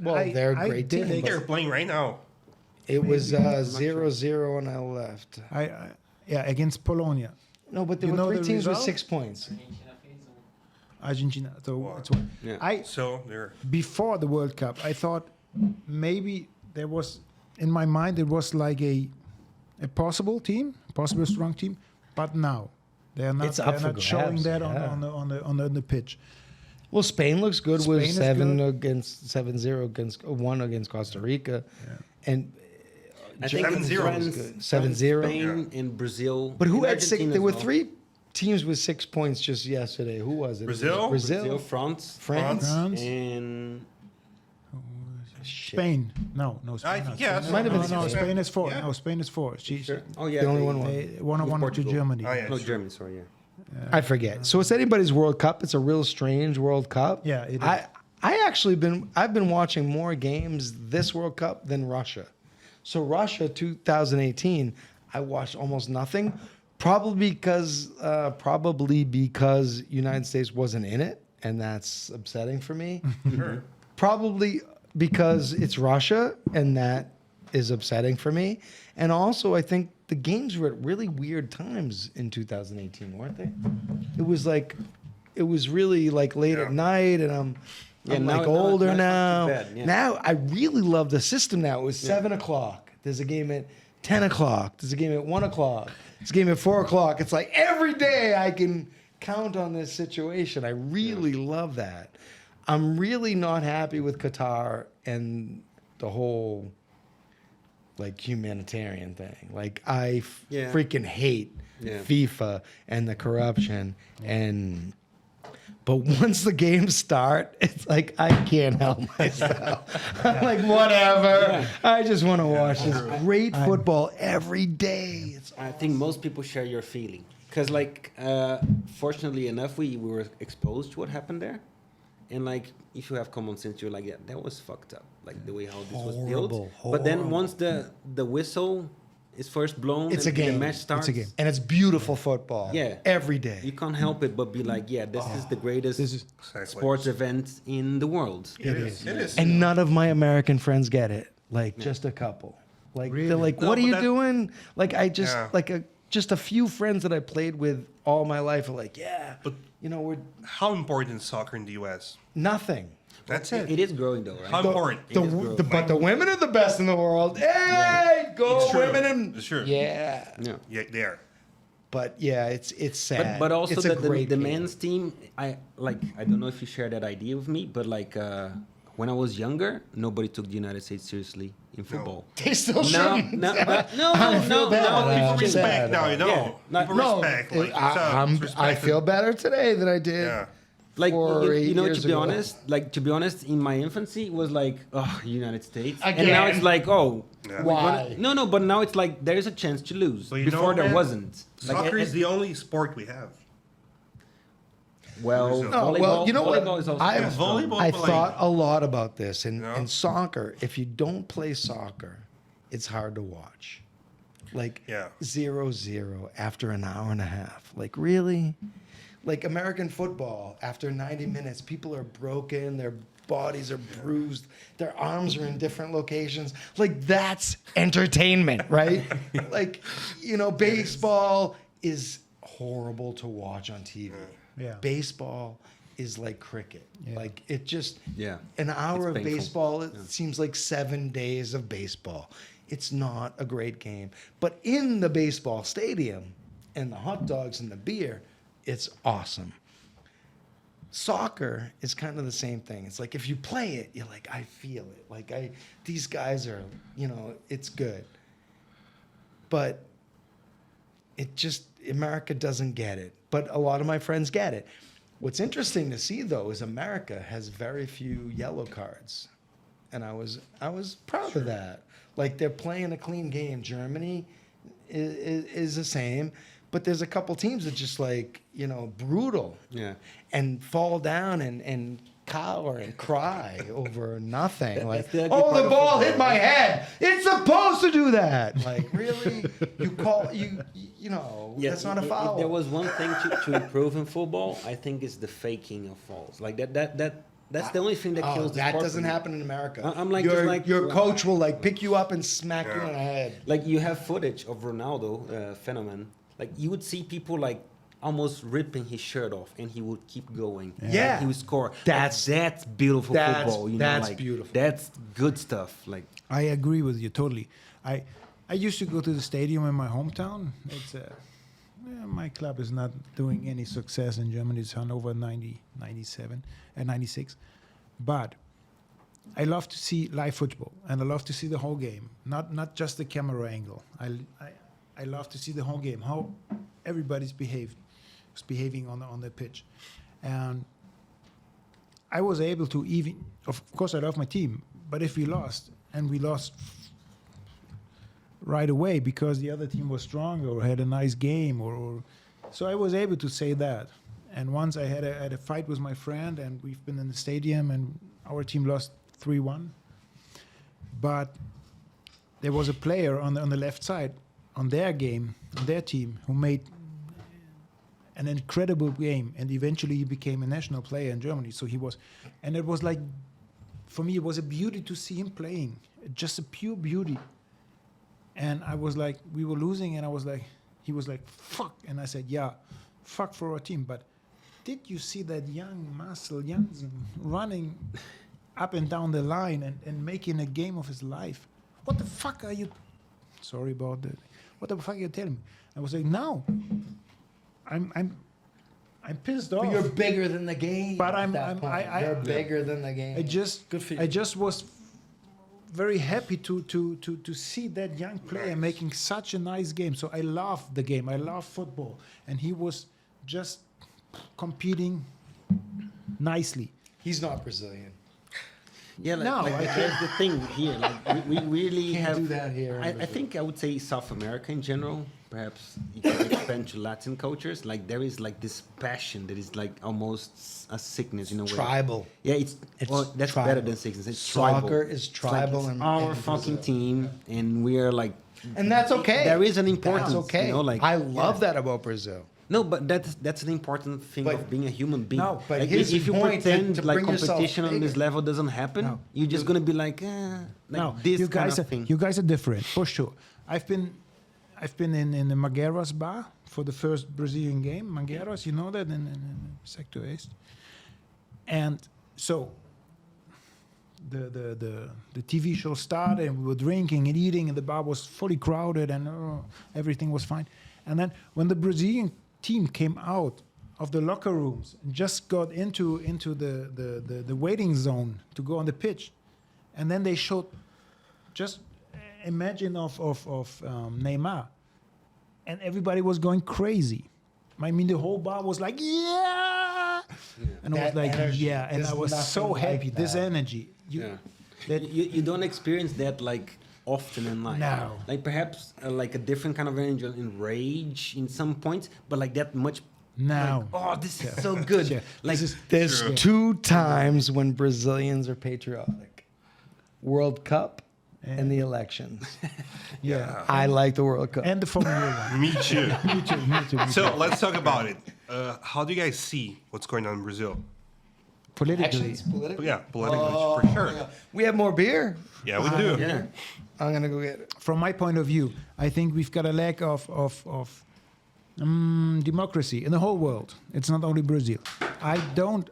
Speaker 3: a
Speaker 4: I
Speaker 3: great
Speaker 4: did
Speaker 3: team.
Speaker 1: I think
Speaker 3: but
Speaker 1: they're playing right now.
Speaker 3: It was
Speaker 4: Maybe.
Speaker 3: 0-0 when I left.
Speaker 4: Yeah, against Polonia,
Speaker 3: No, but there
Speaker 4: You
Speaker 3: were
Speaker 4: know
Speaker 3: three
Speaker 4: the
Speaker 3: teams with
Speaker 4: result?
Speaker 3: 6 points.
Speaker 4: Argentina. So
Speaker 1: Wow.
Speaker 4: it's one.
Speaker 2: Yeah.
Speaker 1: So they're
Speaker 4: Before the World Cup, I thought maybe there was in my mind it was like a possible team, possible strong team, but now they're not.
Speaker 3: It's up
Speaker 4: They're
Speaker 3: for
Speaker 4: not showing
Speaker 3: grabs,
Speaker 4: that
Speaker 3: yeah.
Speaker 4: on the pitch.
Speaker 3: Well, Spain looks good
Speaker 4: Spain
Speaker 3: with
Speaker 4: is
Speaker 3: 7-0 against 1 against Costa Rica, and
Speaker 2: I think it's
Speaker 1: 7-0
Speaker 2: France,
Speaker 3: is good.
Speaker 2: France,
Speaker 3: 7-0.
Speaker 2: Spain, and Brazil.
Speaker 3: but who
Speaker 2: and
Speaker 3: had 6?
Speaker 2: Argentina
Speaker 3: There
Speaker 2: as
Speaker 3: were
Speaker 2: well.
Speaker 3: 3 teams with 6 points just yesterday. Who was it?
Speaker 1: Brazil?
Speaker 2: Brazil, France,
Speaker 3: France.
Speaker 4: France,
Speaker 2: and
Speaker 4: Spain. No, Spain.
Speaker 1: I think yes.
Speaker 3: Might have been
Speaker 4: No,
Speaker 3: Spain.
Speaker 4: Spain is 4.
Speaker 1: Yeah.
Speaker 4: No, Spain is 4.
Speaker 2: sure. Oh yeah,
Speaker 3: The only
Speaker 2: they-
Speaker 3: one won.
Speaker 4: They
Speaker 2: With
Speaker 4: 1-1 to
Speaker 2: Portugal.
Speaker 4: Germany.
Speaker 1: Oh, yeah,
Speaker 2: No,
Speaker 1: sure.
Speaker 2: Germany. Sorry, yeah.
Speaker 3: I forget. So it's anybody's World Cup. It's a real strange World Cup.
Speaker 4: Yeah, it is.
Speaker 3: I've been watching more games this World Cup than Russia. So Russia 2018, I watched almost nothing, probably because United States wasn't in it, and that's upsetting for me.
Speaker 1: Sure.
Speaker 3: Probably because it's Russia, and that is upsetting for me. And also, I think the games were at really weird times in 2018, weren't they? It was really like late at night, and I'm
Speaker 2: now-
Speaker 3: like
Speaker 2: now
Speaker 3: older
Speaker 2: it's
Speaker 3: now.
Speaker 2: not too bad, yeah.
Speaker 3: Now I really love the system now. It was 7 o'clock. There's a game at 10 o'clock. There's a game at 1 o'clock. There's a game at 4 o'clock. It's like every day I can count on this situation. I really love that. I'm really not happy with Qatar and the whole like humanitarian thing. Like I
Speaker 2: Yeah.
Speaker 3: freaking hate
Speaker 2: Yeah.
Speaker 3: FIFA and the corruption but once the games start, it's like I can't help myself. I'm like, whatever. I just want to watch this great football every day. It's
Speaker 2: I think most people share your feeling because, like, fortunately enough, we were exposed to what happened there, and like, if you have common sense, you're like, yeah, that was fucked up, like the way how this was built. But then
Speaker 3: horrible.
Speaker 2: once the whistle is first blown,
Speaker 3: it's a
Speaker 2: and
Speaker 3: game.
Speaker 2: the match starts.
Speaker 4: It's a game.
Speaker 3: And it's beautiful football.
Speaker 2: Yeah.
Speaker 3: Every day.
Speaker 2: You can't help it but be like, yeah, this is the greatest
Speaker 1: Exactly.
Speaker 2: sports event in the world.
Speaker 1: It is. It is.
Speaker 3: And none of my American friends get it. Like just a couple. Like they're like,
Speaker 1: No,
Speaker 3: "What are
Speaker 1: but
Speaker 3: you
Speaker 1: that-
Speaker 3: doing?" Like I just
Speaker 1: Yeah.
Speaker 3: just a few friends that I played with all my life are like, "Yeah,
Speaker 1: But
Speaker 3: we're
Speaker 1: how important is soccer in the U.S.?
Speaker 3: nothing."
Speaker 1: That's it.
Speaker 2: It is growing though, right?
Speaker 1: How important?
Speaker 3: But the women are the best in the world. Hey, go
Speaker 1: It's true.
Speaker 3: women and
Speaker 1: It's true.
Speaker 3: yeah.
Speaker 2: Yeah.
Speaker 1: Yeah, there.
Speaker 3: But yeah, it's sad.
Speaker 2: But also
Speaker 3: it's a great
Speaker 2: the
Speaker 3: game.
Speaker 2: men's team, I don't know if you share that idea with me, but like when I was younger, nobody took the United States seriously in football.
Speaker 3: They still
Speaker 2: No,
Speaker 3: shouldn't.
Speaker 2: no, but no,
Speaker 3: I
Speaker 2: no,
Speaker 3: feel
Speaker 2: no,
Speaker 3: bad.
Speaker 2: no.
Speaker 3: I'm
Speaker 1: People respect
Speaker 3: sad
Speaker 1: now,
Speaker 3: about
Speaker 1: you
Speaker 3: it.
Speaker 1: know.
Speaker 2: Yeah.
Speaker 1: People
Speaker 3: No,
Speaker 1: respect. Like,
Speaker 3: I
Speaker 1: respect
Speaker 3: feel better today than I did.
Speaker 1: Yeah.
Speaker 2: Like
Speaker 3: for
Speaker 2: you
Speaker 3: 8
Speaker 2: know,
Speaker 3: years
Speaker 2: to be
Speaker 3: ago.
Speaker 2: honest, in my infancy, it was like, oh, United States, and
Speaker 3: Again.
Speaker 2: now it's like, oh,
Speaker 1: Yeah.
Speaker 2: we're
Speaker 3: Why?
Speaker 2: No, but now it's like there is a chance to lose.
Speaker 1: But you
Speaker 2: Before
Speaker 1: know,
Speaker 2: there
Speaker 1: man,
Speaker 2: wasn't.
Speaker 1: Soccer is the only sport we have.
Speaker 2: Well,
Speaker 1: No,
Speaker 2: volleyball,
Speaker 3: well, you know what?
Speaker 2: volleyball is also
Speaker 3: I-
Speaker 1: Yeah, volleyball.
Speaker 3: I
Speaker 1: but, like,
Speaker 3: thought a lot about this. In
Speaker 1: Yeah.
Speaker 3: in soccer, if you don't play soccer, it's hard to watch. Like
Speaker 1: Yeah.
Speaker 3: 0-0 after an hour and a half. Like really? Like American football, after 90 minutes, people are broken, their bodies are bruised, their arms are in different locations. Like that's entertainment, right? Like, baseball is horrible to watch on TV.
Speaker 4: Yeah.
Speaker 3: Baseball is like cricket.
Speaker 4: Yeah.
Speaker 3: Like it just
Speaker 2: Yeah.
Speaker 3: an hour of
Speaker 2: It's painful.
Speaker 3: baseball, it seems like 7 days of baseball. It's not a great game. But in the baseball stadium and the hot dogs and the beer, it's awesome. Soccer is kind of the same thing. It's like if you play it, you're like, I feel it. Like these guys are, it's good. But America doesn't get it. But a lot of my friends get it. What's interesting to see though is America has very few yellow cards. And I was proud of that. Like they're playing a clean game. Germany is the same, but there's a couple teams that just like, brutal.
Speaker 2: Yeah.
Speaker 3: And fall down and cower and cry over nothing. Like,
Speaker 2: that's the ugly
Speaker 3: oh,
Speaker 2: part
Speaker 3: the
Speaker 2: of
Speaker 3: ball
Speaker 2: football,
Speaker 3: hit my
Speaker 2: right?
Speaker 3: head. It's supposed to do that. Like, really? That's not a foul.
Speaker 2: If there was one thing to improve in football, I think it's the faking of fouls. Like that's the only thing that kills the
Speaker 3: that
Speaker 2: sport
Speaker 3: doesn't
Speaker 2: for me.
Speaker 3: happen in America.
Speaker 2: I'm like,
Speaker 3: your,
Speaker 2: just like-
Speaker 3: your coach will like pick you up and smack you in the head.
Speaker 2: Like you have footage of Ronaldo, phenomenon. Like you would see people like almost ripping his shirt off, and he would keep going.
Speaker 3: Yeah.
Speaker 2: Like, he would score.
Speaker 3: That's-
Speaker 2: That's beautiful
Speaker 3: that's-
Speaker 2: football.
Speaker 3: that's
Speaker 2: like,
Speaker 3: beautiful.
Speaker 2: That's good stuff. Like
Speaker 4: I agree with you totally. I used to go to the stadium in my hometown. It's my club is not doing any success in Germany. It's Hannover 97 and 96. But I love to see live football, and I love to see the whole game, not just the camera angle. I love to see the whole game, how everybody's behaving on the pitch. And I was able to even, of course I love my team, but if we lost, and we lost right away because the other team was stronger or had a nice game, so I was able to say that. And once I had a fight with my friend, and we've been in the stadium, and our team lost 3-1. But there was a player on the left side, on their game, on their team, who made an incredible game, and eventually he became a national player in Germany. So he was, and it was like, for me, it was a beauty to see him playing, just a pure beauty. And I was like, we were losing, and I was like, he was like, fuck. And I said, yeah, fuck for our team. But did you see that young Marcel Janssen running up and down the line and making a game of his life? What the fuck are you? Sorry about that. What the fuck are you telling me? I was like, no, I'm pissed off.
Speaker 3: But you're bigger than the game.
Speaker 4: But
Speaker 3: at that point. You're bigger than the game.
Speaker 4: Good for you. I just was very happy to see that young player making such a nice game. So I love the game. I love football, and he was just competing nicely.
Speaker 3: He's not Brazilian.
Speaker 2: Yeah, like,
Speaker 4: No,
Speaker 2: like
Speaker 4: I
Speaker 2: here's the thing here. Like we really
Speaker 3: Can't
Speaker 2: have.
Speaker 3: do that here.
Speaker 2: I think I would say South America in general. Perhaps you can expand to Latin cultures. Like there is like this passion that is like almost a sickness in a way.
Speaker 3: Tribal.
Speaker 2: Yeah, it's well, that's
Speaker 3: tribal.
Speaker 2: better than sickness. It's
Speaker 3: Soccer
Speaker 2: tribal.
Speaker 3: is
Speaker 2: It's
Speaker 3: tribal
Speaker 2: Like
Speaker 3: in-
Speaker 2: our
Speaker 3: in
Speaker 2: fucking
Speaker 3: Brazil.
Speaker 2: team, and we are like.
Speaker 3: And that's okay.
Speaker 2: There is an importance.
Speaker 3: That's okay.
Speaker 2: You know, like
Speaker 3: I love that about Brazil.
Speaker 2: No, but that's an important thing
Speaker 3: But-
Speaker 2: of being a human being.
Speaker 4: No,
Speaker 3: but
Speaker 2: like,
Speaker 3: his
Speaker 2: if you
Speaker 3: point
Speaker 2: pretend
Speaker 3: to
Speaker 2: like
Speaker 3: bring yourself
Speaker 2: competition on this
Speaker 3: bigger.
Speaker 2: level doesn't happen,
Speaker 4: No.
Speaker 2: you're just gonna be like,
Speaker 4: No,
Speaker 2: this
Speaker 4: you
Speaker 2: kind
Speaker 4: guys
Speaker 2: of
Speaker 4: are
Speaker 2: thing.
Speaker 4: you guys are different for sure. I've been in the Mangueiras bar for the first Brazilian game. Mangueiras, you know that in Sector East. And so the TV show started, and we were drinking and eating, and the bar was fully crowded, and everything was fine. And then when the Brazilian team came out of the locker rooms and just got into the waiting zone to go on the pitch, and then they showed, just imagine of Neymar, and everybody was going crazy. I mean, the whole bar was like, yeah, and I was
Speaker 3: That
Speaker 4: like,
Speaker 3: energy.
Speaker 4: yeah, and
Speaker 3: There's
Speaker 4: I was so
Speaker 3: nothing like
Speaker 4: happy. This
Speaker 3: that.
Speaker 4: energy,
Speaker 2: That you don't experience that like often in life.
Speaker 4: No.
Speaker 2: Like perhaps like a different kind of energy in rage in some points, but like that much.
Speaker 4: now.
Speaker 2: Like, oh, this is so good.
Speaker 4: Yeah.
Speaker 2: Like
Speaker 3: There's
Speaker 1: True.
Speaker 3: 2 times when Brazilians are patriotic: World Cup and the elections.
Speaker 4: Yeah,
Speaker 3: I like the World Cup.
Speaker 4: and the Formula One.
Speaker 1: Me too.
Speaker 4: Me too. Me too.
Speaker 1: So let's talk about it. How do you guys see what's going on in Brazil?
Speaker 4: Politically,
Speaker 3: Actions, political.
Speaker 1: Yeah, politically, for sure.
Speaker 3: We have more beer.
Speaker 1: Yeah, we do.
Speaker 2: yeah.
Speaker 3: I'm gonna go get it.
Speaker 4: from my point of view, I think we've got a lack of democracy in the whole world. It's not only Brazil. I don't,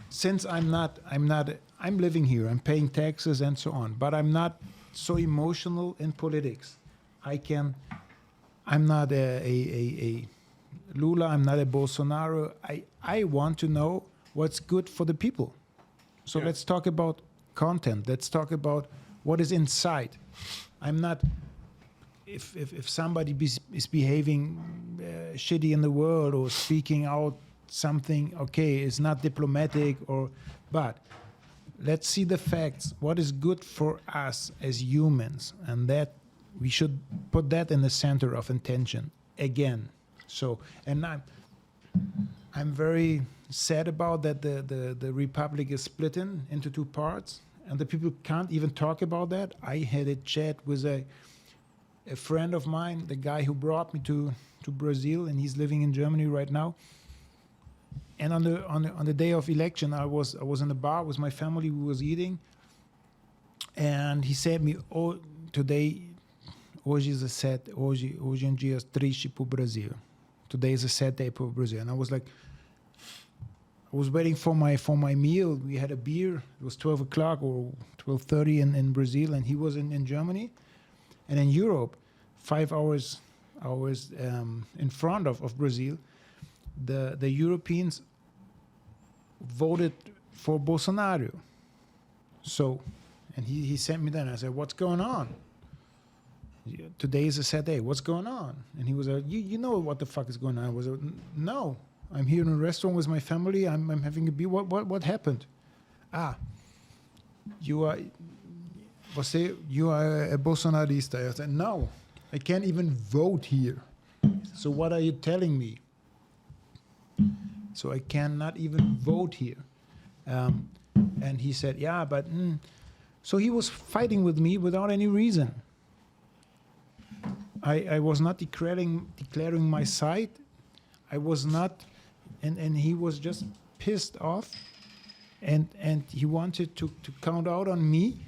Speaker 4: since I'm living here, I'm paying taxes and so on, but I'm not so emotional in politics. I'm not a Lula, I'm not a Bolsonaro. I want to know what's good for the people. So
Speaker 1: Yeah.
Speaker 4: let's talk about content. Let's talk about what is inside. I'm not. If somebody is behaving shitty in the world or speaking out something, okay, it's not diplomatic but let's see the facts. What is good for us as humans, and that we should put that in the center of attention again. So, and I'm very sad about that. The republic is splitting into 2 parts, and the people can't even talk about that. I had a chat with a friend of mine, the guy who brought me to Brazil, and he's living in Germany right now. And on the day of election, I was in a bar with my family. We was eating, and he said me, "Oh, hoje é um dia triste pro Brasil. Today is a sad day for Brazil." And I was like, I was waiting for my meal. We had a beer. It was 12 o'clock or 12:30 in Brazil, and he was in Germany. And in Europe, 5 hours in front of Brazil, the Europeans voted for Bolsonaro. So, and he sent me that, and I said, "What's going on? Today is a sad day. What's going on?" And he was like, you know what the fuck is going on? I was like, "No, I'm here in a restaurant with my family. I'm having a beer. What happened?" You are a Bolsonarista. I said, "No, I can't even vote here. So what are you telling me?" so I cannot even vote here. And he said, yeah, but so he was fighting with me without any reason. I was not declaring my side. I was not, and he was just pissed off, and he wanted to count out on me,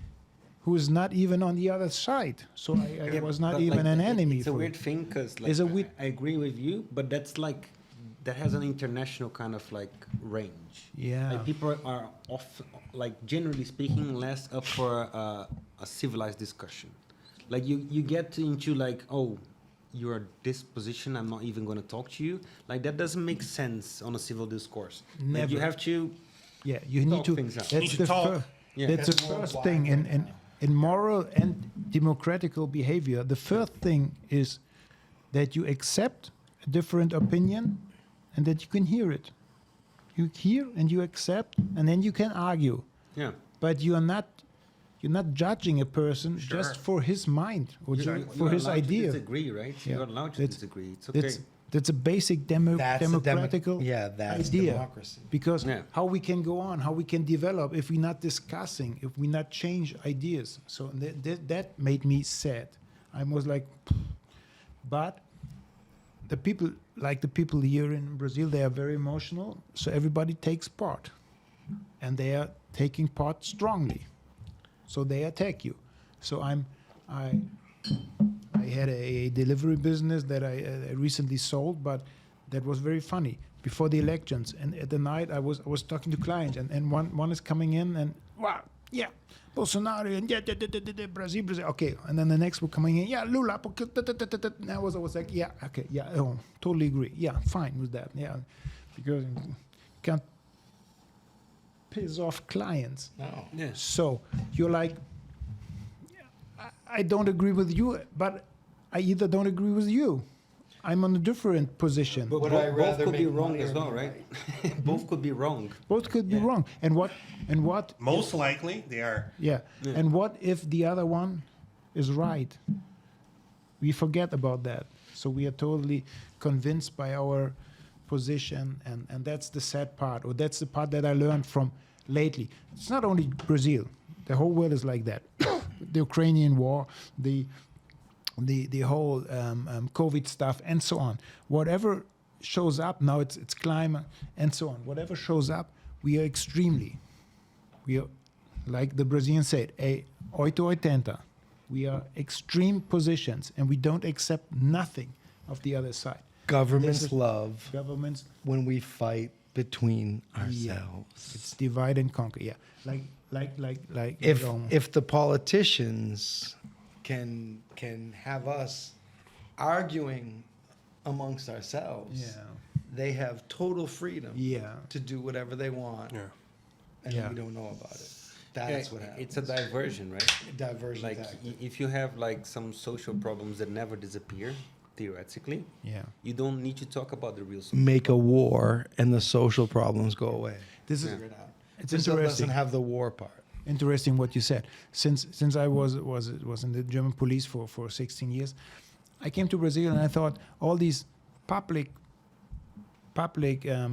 Speaker 4: who is not even on the other side. So I was not
Speaker 2: But,
Speaker 4: even
Speaker 2: like,
Speaker 4: an enemy.
Speaker 2: It's a
Speaker 4: for
Speaker 2: weird
Speaker 4: it.
Speaker 2: thing because
Speaker 4: It's a weird-
Speaker 2: I agree with you, but that's like that has an international kind of like range.
Speaker 4: Yeah.
Speaker 2: Like people are like generally speaking, less up for a civilized discussion. Like you get into like, oh, you're this position, I'm not even going to talk to you. Like that doesn't make sense on a civil discourse. Like,
Speaker 4: Never.
Speaker 2: you have to.
Speaker 4: Yeah, you need
Speaker 2: Talk
Speaker 4: to.
Speaker 2: things out.
Speaker 4: That's
Speaker 1: Need to
Speaker 4: the
Speaker 1: talk.
Speaker 4: fir-
Speaker 2: Yeah.
Speaker 4: That's the
Speaker 3: That's
Speaker 4: first
Speaker 3: worldwide
Speaker 4: thing
Speaker 3: right now.
Speaker 4: in moral and democratical behavior. The first thing is that you accept a different opinion, and that you can hear it. You hear and you accept, and then you can argue.
Speaker 2: Yeah.
Speaker 4: But you're not judging a person
Speaker 1: Sure.
Speaker 4: just for his mind or
Speaker 2: You're
Speaker 4: for his
Speaker 2: allowed to
Speaker 4: idea.
Speaker 2: disagree, right?
Speaker 4: Yeah.
Speaker 2: You're allowed to
Speaker 4: That's-
Speaker 2: disagree. It's okay.
Speaker 4: That's a basic
Speaker 3: That's
Speaker 4: democratical
Speaker 3: that's
Speaker 4: idea.
Speaker 3: democracy.
Speaker 4: Because
Speaker 2: Yeah.
Speaker 4: how we can go on, how we can develop if we're not discussing, if we not change ideas. So that made me sad. I was like, but the people here in Brazil, they are very emotional. So everybody takes part, and they are taking part strongly. So they attack you. So I had a delivery business that I recently sold, but that was very funny before the elections. And at the night, I was talking to clients, and one is coming in and wow, yeah, Bolsonaro and yeah, Brazil. Okay, and then the next were coming in, yeah, Lula. And I was like, yeah, okay, yeah, oh, totally agree. Yeah, fine with that. Yeah, because you can't piss off clients.
Speaker 3: No.
Speaker 2: Yeah.
Speaker 4: So you're like, I don't agree with you, but I either don't agree with you. I'm on a different position.
Speaker 2: But
Speaker 3: Would
Speaker 2: both,
Speaker 3: I rather
Speaker 2: could be
Speaker 3: make
Speaker 2: wrong
Speaker 3: money
Speaker 2: as
Speaker 3: or
Speaker 2: well,
Speaker 3: be
Speaker 2: right? Both could be wrong.
Speaker 4: Both could be
Speaker 2: Yeah.
Speaker 4: wrong. And what?
Speaker 1: Most likely, they are.
Speaker 4: Yeah.
Speaker 2: Yeah.
Speaker 4: And what if the other one is right? We forget about that. So we are totally convinced by our position, and that's the sad part, or that's the part that I learned from lately. It's not only Brazil. The whole world is like that. The Ukrainian war, the whole COVID stuff, and so on. Whatever shows up now, it's climate and so on. Whatever shows up, we are like the Brazilians said, oito oitenta. We are extreme positions, and we don't accept nothing of the other side.
Speaker 3: Governments
Speaker 4: This is-
Speaker 3: love
Speaker 4: Governments,
Speaker 3: when we fight between
Speaker 4: yeah,
Speaker 3: ourselves.
Speaker 4: it's divide and conquer. Yeah, like
Speaker 3: If the politicians can have us arguing amongst ourselves,
Speaker 4: yeah,
Speaker 3: they have total freedom
Speaker 4: yeah,
Speaker 3: to do whatever they want,
Speaker 1: Yeah.
Speaker 3: and
Speaker 4: Yeah.
Speaker 3: we don't know about it. That's
Speaker 2: Yeah,
Speaker 3: what happens.
Speaker 2: It's a diversion, right?
Speaker 3: diversion
Speaker 2: Like
Speaker 3: tactic.
Speaker 2: if you have like some social problems that never disappear, theoretically,
Speaker 4: yeah.
Speaker 2: you don't need to talk about the real social.
Speaker 3: Make a war, and the social problems go away.
Speaker 4: This is
Speaker 2: Yeah.
Speaker 3: Figure it out.
Speaker 4: it's
Speaker 3: Brazil
Speaker 4: interesting.
Speaker 3: doesn't have the war part.
Speaker 4: Interesting what you said. Since I was in the German police for 16 years, I came to Brazil and I thought all these public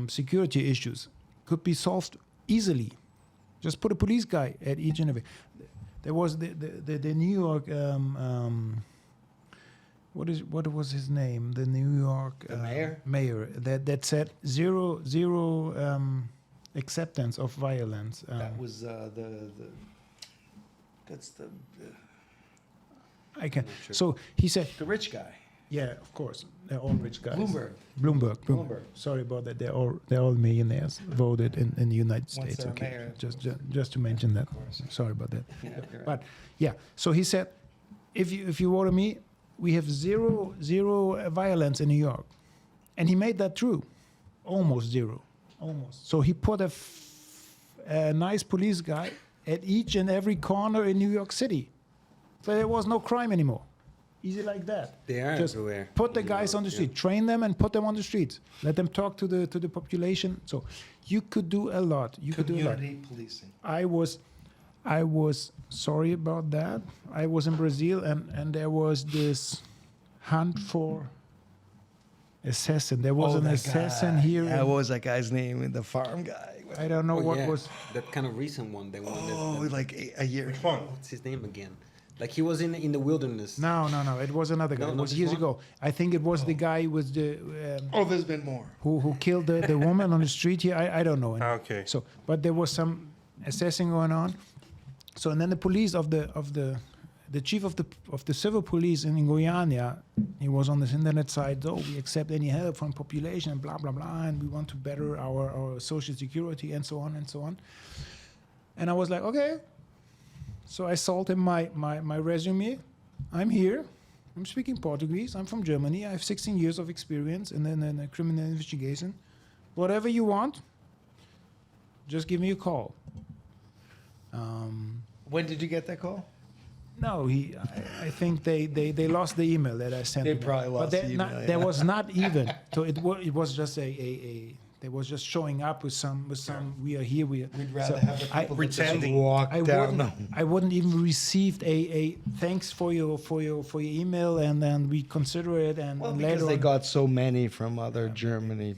Speaker 4: security issues could be solved easily. Just put a police guy at each and every. There was the New York. What was his name? The New York
Speaker 3: The mayor?
Speaker 4: Mayor that said zero acceptance of violence.
Speaker 3: That was that's the
Speaker 4: I can.
Speaker 2: Not sure.
Speaker 4: So he said,
Speaker 3: the rich guy.
Speaker 4: yeah, of course, they're all rich guys.
Speaker 3: Bloomberg.
Speaker 4: Bloomberg. Sorry about that. They're all millionaires voted in the United
Speaker 3: Once
Speaker 4: States.
Speaker 3: they're
Speaker 4: Okay,
Speaker 3: mayor.
Speaker 4: just to mention that.
Speaker 3: Of course.
Speaker 4: Sorry about that.
Speaker 3: Yeah, you're right.
Speaker 4: But yeah, so he said, if you vote me, we have zero violence in New York, and he made that true, almost zero, almost. So he put a nice police guy at each and every corner in New York City, so there was no crime anymore. Easy like that.
Speaker 2: They are
Speaker 4: Just
Speaker 2: everywhere.
Speaker 4: put the
Speaker 2: in
Speaker 4: guys
Speaker 2: Europe,
Speaker 4: on the
Speaker 2: yeah.
Speaker 4: street, train them, and put them on the streets. Let them talk to the population. So you could do a lot. You could do a lot.
Speaker 3: Community policing.
Speaker 4: I was sorry about that. I was in Brazil, and there was this hunt for assassin. There was an
Speaker 3: that
Speaker 4: assassin
Speaker 3: guy.
Speaker 4: here.
Speaker 3: Yeah, what was that guy's name? The farm guy.
Speaker 4: I don't know
Speaker 2: Oh,
Speaker 4: what
Speaker 2: yeah,
Speaker 4: was.
Speaker 2: that kind of recent one. The one
Speaker 3: Oh,
Speaker 2: that,
Speaker 3: like a year.
Speaker 1: Which one?
Speaker 2: what's his name again? Like he was in the wilderness.
Speaker 4: No. It was another guy.
Speaker 2: No,
Speaker 4: It
Speaker 2: not
Speaker 4: was
Speaker 2: this
Speaker 4: years
Speaker 2: one?
Speaker 4: ago. I think it was the guy with the
Speaker 3: Oh, there's been more.
Speaker 4: who killed the woman on the street here. I don't know.
Speaker 1: Okay.
Speaker 4: So, but there was some assessing going on. So, and then the police of the chief of the civil police in Guyana, he was on this internet site. Oh, we accept any help from population and blah blah blah, and we want to better our social security and so on and so on. And I was like, okay. So I sold him my resume. I'm here. I'm speaking Portuguese. I'm from Germany. I have 16 years of experience in criminal investigation. Whatever you want, just give me a call.
Speaker 3: When did you get that call?
Speaker 4: No, I think they lost the email that I sent.
Speaker 3: They
Speaker 4: them.
Speaker 3: probably lost
Speaker 4: But
Speaker 3: the email, yeah.
Speaker 4: there was not even. So it was just they was just showing up with some. We are here.
Speaker 3: We'd rather
Speaker 4: so
Speaker 3: have the
Speaker 4: I-
Speaker 3: people that just
Speaker 1: Pretending.
Speaker 3: walk down.
Speaker 4: I wouldn't even received a thanks for your email, and then we consider it, and
Speaker 3: Well,
Speaker 4: later
Speaker 3: because they
Speaker 4: on,
Speaker 3: got so many from other German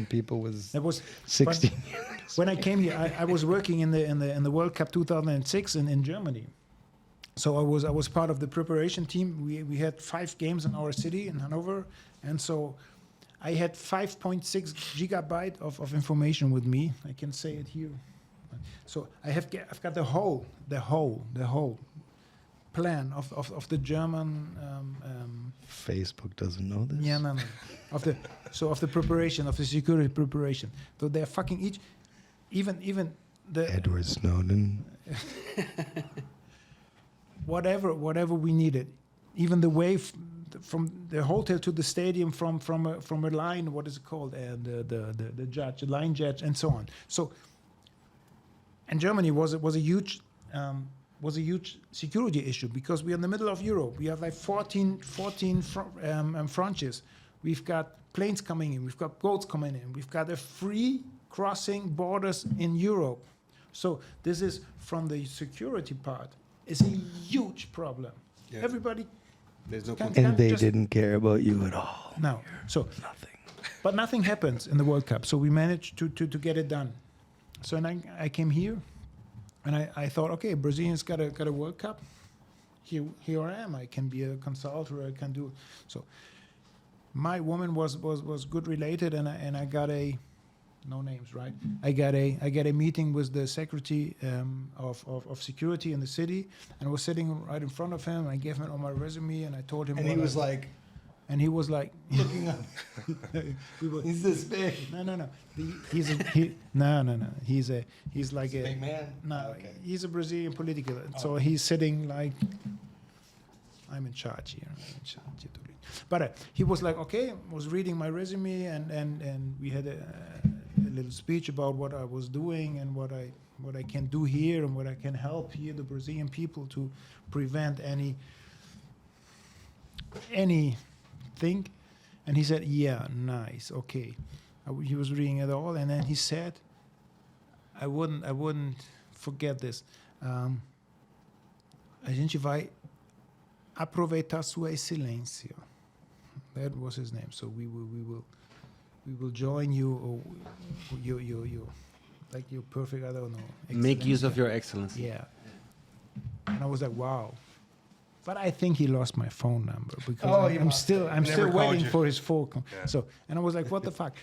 Speaker 3: people was
Speaker 4: that was
Speaker 3: 16
Speaker 4: but
Speaker 3: years.
Speaker 4: when I came here. I was working in the World Cup 2006 in Germany. So I was part of the preparation team. We had 5 games in our city in Hanover, and so I had 5.6 gigabyte of information with me. I can say it here. So I've got the whole plan of the German.
Speaker 3: Facebook doesn't know this.
Speaker 4: Yeah, no. Of the preparation of the security preparation. So they're fucking even the
Speaker 3: Edward Snowden.
Speaker 4: whatever we needed, even the way from the hotel to the stadium, from a line, what is it called, and the line judge, and so on. So, and Germany was a huge security issue because we're in the middle of Europe. We have like 14 franchises. We've got planes coming in. We've got boats coming in. We've got a free crossing borders in Europe. So this is from the security part. It's a huge problem.
Speaker 2: Yeah.
Speaker 4: Everybody
Speaker 2: There's no
Speaker 4: Can-
Speaker 2: control.
Speaker 3: And they
Speaker 4: just-
Speaker 3: didn't care about you at all.
Speaker 4: no. So,
Speaker 3: Nothing.
Speaker 4: but nothing happens in the World Cup. So we managed to get it done. So and I came here, and I thought, okay, Brazilians got a World Cup. Here I am. I can be a consultant. I can do so. My woman was good related, and I got a. No names, right? I got a meeting with the secretary of security in the city, and I was sitting right in front of him. I gave him all my resume, and I told him.
Speaker 3: And he was like, looking up.
Speaker 4: we were,
Speaker 3: He's this big.
Speaker 4: no. He's like a
Speaker 3: Big man?
Speaker 4: no.
Speaker 3: Okay.
Speaker 4: He's a Brazilian political. So he's sitting like, I'm in charge here. But he was like, okay, was reading my resume, and we had a little speech about what I was doing and what I can do here and what I can help here the Brazilian people to prevent anything. And he said, yeah, nice, okay. He was reading it all, and then he said, I wouldn't forget this. A gente vai aproveitar sua excelência. That was his name. So we will join you, or you like your perfect. I don't know.
Speaker 2: Make use of
Speaker 4: excellencia.
Speaker 2: your excellency.
Speaker 4: Yeah. And I was like, wow. But I think he lost my phone number because
Speaker 3: Oh, he
Speaker 4: I'm
Speaker 3: must
Speaker 4: still
Speaker 1: Never called
Speaker 4: waiting
Speaker 1: you.
Speaker 4: for his phone.
Speaker 1: Yeah.
Speaker 4: So, and I was like, what the fuck?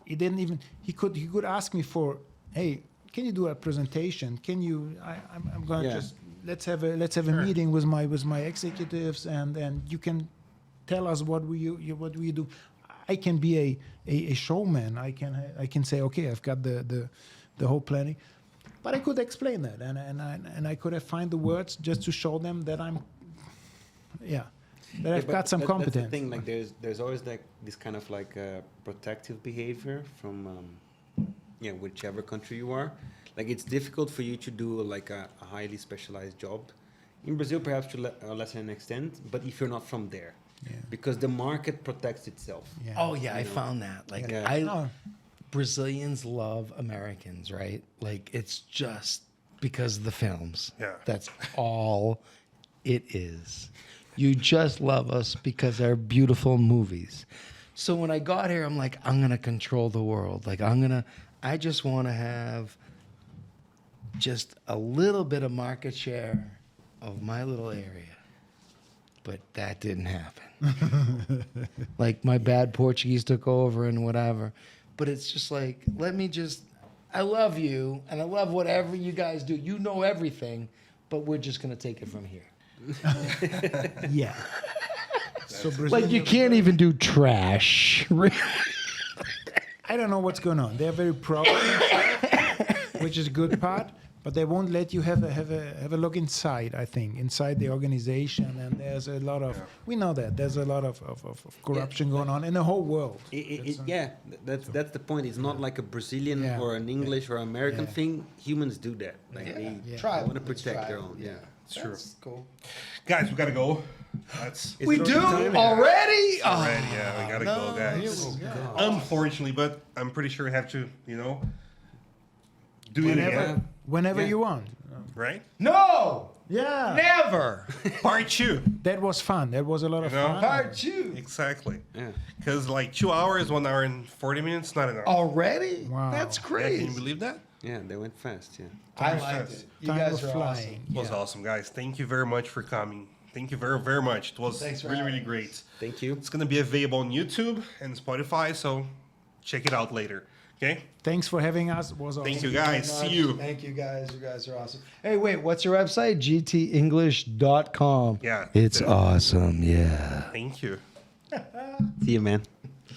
Speaker 4: He didn't even. He could ask me for, hey, can you do a presentation? Can you? I'm gonna
Speaker 2: Yeah.
Speaker 4: just let's have a meeting with my executives, and you can tell us what we do. I can be a showman. I can say, okay, I've got the whole planning, but I could explain that, and I could have find the words just to show them that I'm, that I've
Speaker 2: but
Speaker 4: got some
Speaker 2: that's
Speaker 4: competence.
Speaker 2: the thing. Like there's always like this kind of like protective behavior from whichever country you are. Like it's difficult for you to do like a highly specialized job. In Brazil, perhaps to a lesser extent, but if you're not from there,
Speaker 4: Yeah.
Speaker 2: because the market protects itself.
Speaker 4: Yeah.
Speaker 3: Oh yeah, I found that. Like
Speaker 2: Yeah.
Speaker 4: Oh.
Speaker 3: Brazilians love Americans, right? Like it's just because of the films.
Speaker 1: Yeah.
Speaker 3: That's all it is. You just love us because they're beautiful movies. So when I got here, I'm like, I'm gonna control the world. Like I just want to have just a little bit of market share of my little area. But that didn't happen. Like my bad Portuguese took over and whatever. But it's just like, I love you and I love whatever you guys do. You know everything, but we're just gonna take it from here.
Speaker 4: Yeah. So Brazil,
Speaker 3: Like you can't even do trash.
Speaker 4: I don't know what's going on. They're very proud, which is a good part, but they won't let you have a look inside. I think inside the organization, and there's a lot of we know that there's a lot of corruption going on in the whole world.
Speaker 2: That's the point. It's not like a Brazilian
Speaker 4: Yeah.
Speaker 2: or an English or American
Speaker 4: Yeah.
Speaker 2: thing. Humans do that. Like they
Speaker 3: Tribal.
Speaker 2: want to protect their own. Yeah.
Speaker 1: It's true.
Speaker 3: That's cool.
Speaker 1: Guys, we gotta go. That's
Speaker 2: It's
Speaker 3: We
Speaker 2: not
Speaker 3: do
Speaker 2: the time.
Speaker 3: already?
Speaker 1: already. Yeah, we gotta go, guys.
Speaker 3: Oh, God.
Speaker 1: Unfortunately, but I'm pretty sure we have to, do it again,
Speaker 4: Whenever
Speaker 2: Yeah.
Speaker 4: you want.
Speaker 1: right?
Speaker 3: No!
Speaker 4: Yeah.
Speaker 3: Never!
Speaker 1: Part 2.
Speaker 4: That was fun. That was a lot of
Speaker 1: You know?
Speaker 4: fun.
Speaker 3: Part 2.
Speaker 1: Exactly.
Speaker 2: Yeah.
Speaker 1: Because like 2 hours, 1 hour and 40 minutes, not enough.
Speaker 3: Already?
Speaker 4: Wow.
Speaker 3: That's
Speaker 1: Yeah,
Speaker 3: crazy.
Speaker 1: can you believe that?
Speaker 2: Yeah, they went fast. Yeah.
Speaker 3: I
Speaker 1: Time
Speaker 3: liked
Speaker 1: fast.
Speaker 3: it. You
Speaker 4: Time
Speaker 3: guys
Speaker 4: was
Speaker 3: are
Speaker 4: flying.
Speaker 1: It was
Speaker 4: Yeah.
Speaker 1: awesome, guys. Thank you very much for coming. Thank you very, very much. It was
Speaker 3: Thanks for
Speaker 1: really,
Speaker 3: having
Speaker 1: really
Speaker 3: us.
Speaker 1: great.
Speaker 2: Thank you.
Speaker 1: It's going to be available on YouTube and Spotify, so check it out later. Okay?
Speaker 4: Thanks for having us. It was awesome.
Speaker 1: Thank you, guys. See you.
Speaker 3: Thank you, guys. You guys are awesome. Hey, wait, what's your website? gtenglish.com.
Speaker 1: Yeah.
Speaker 3: It's
Speaker 1: Yeah.
Speaker 3: awesome, yeah.
Speaker 1: Thank you.
Speaker 2: See you, man.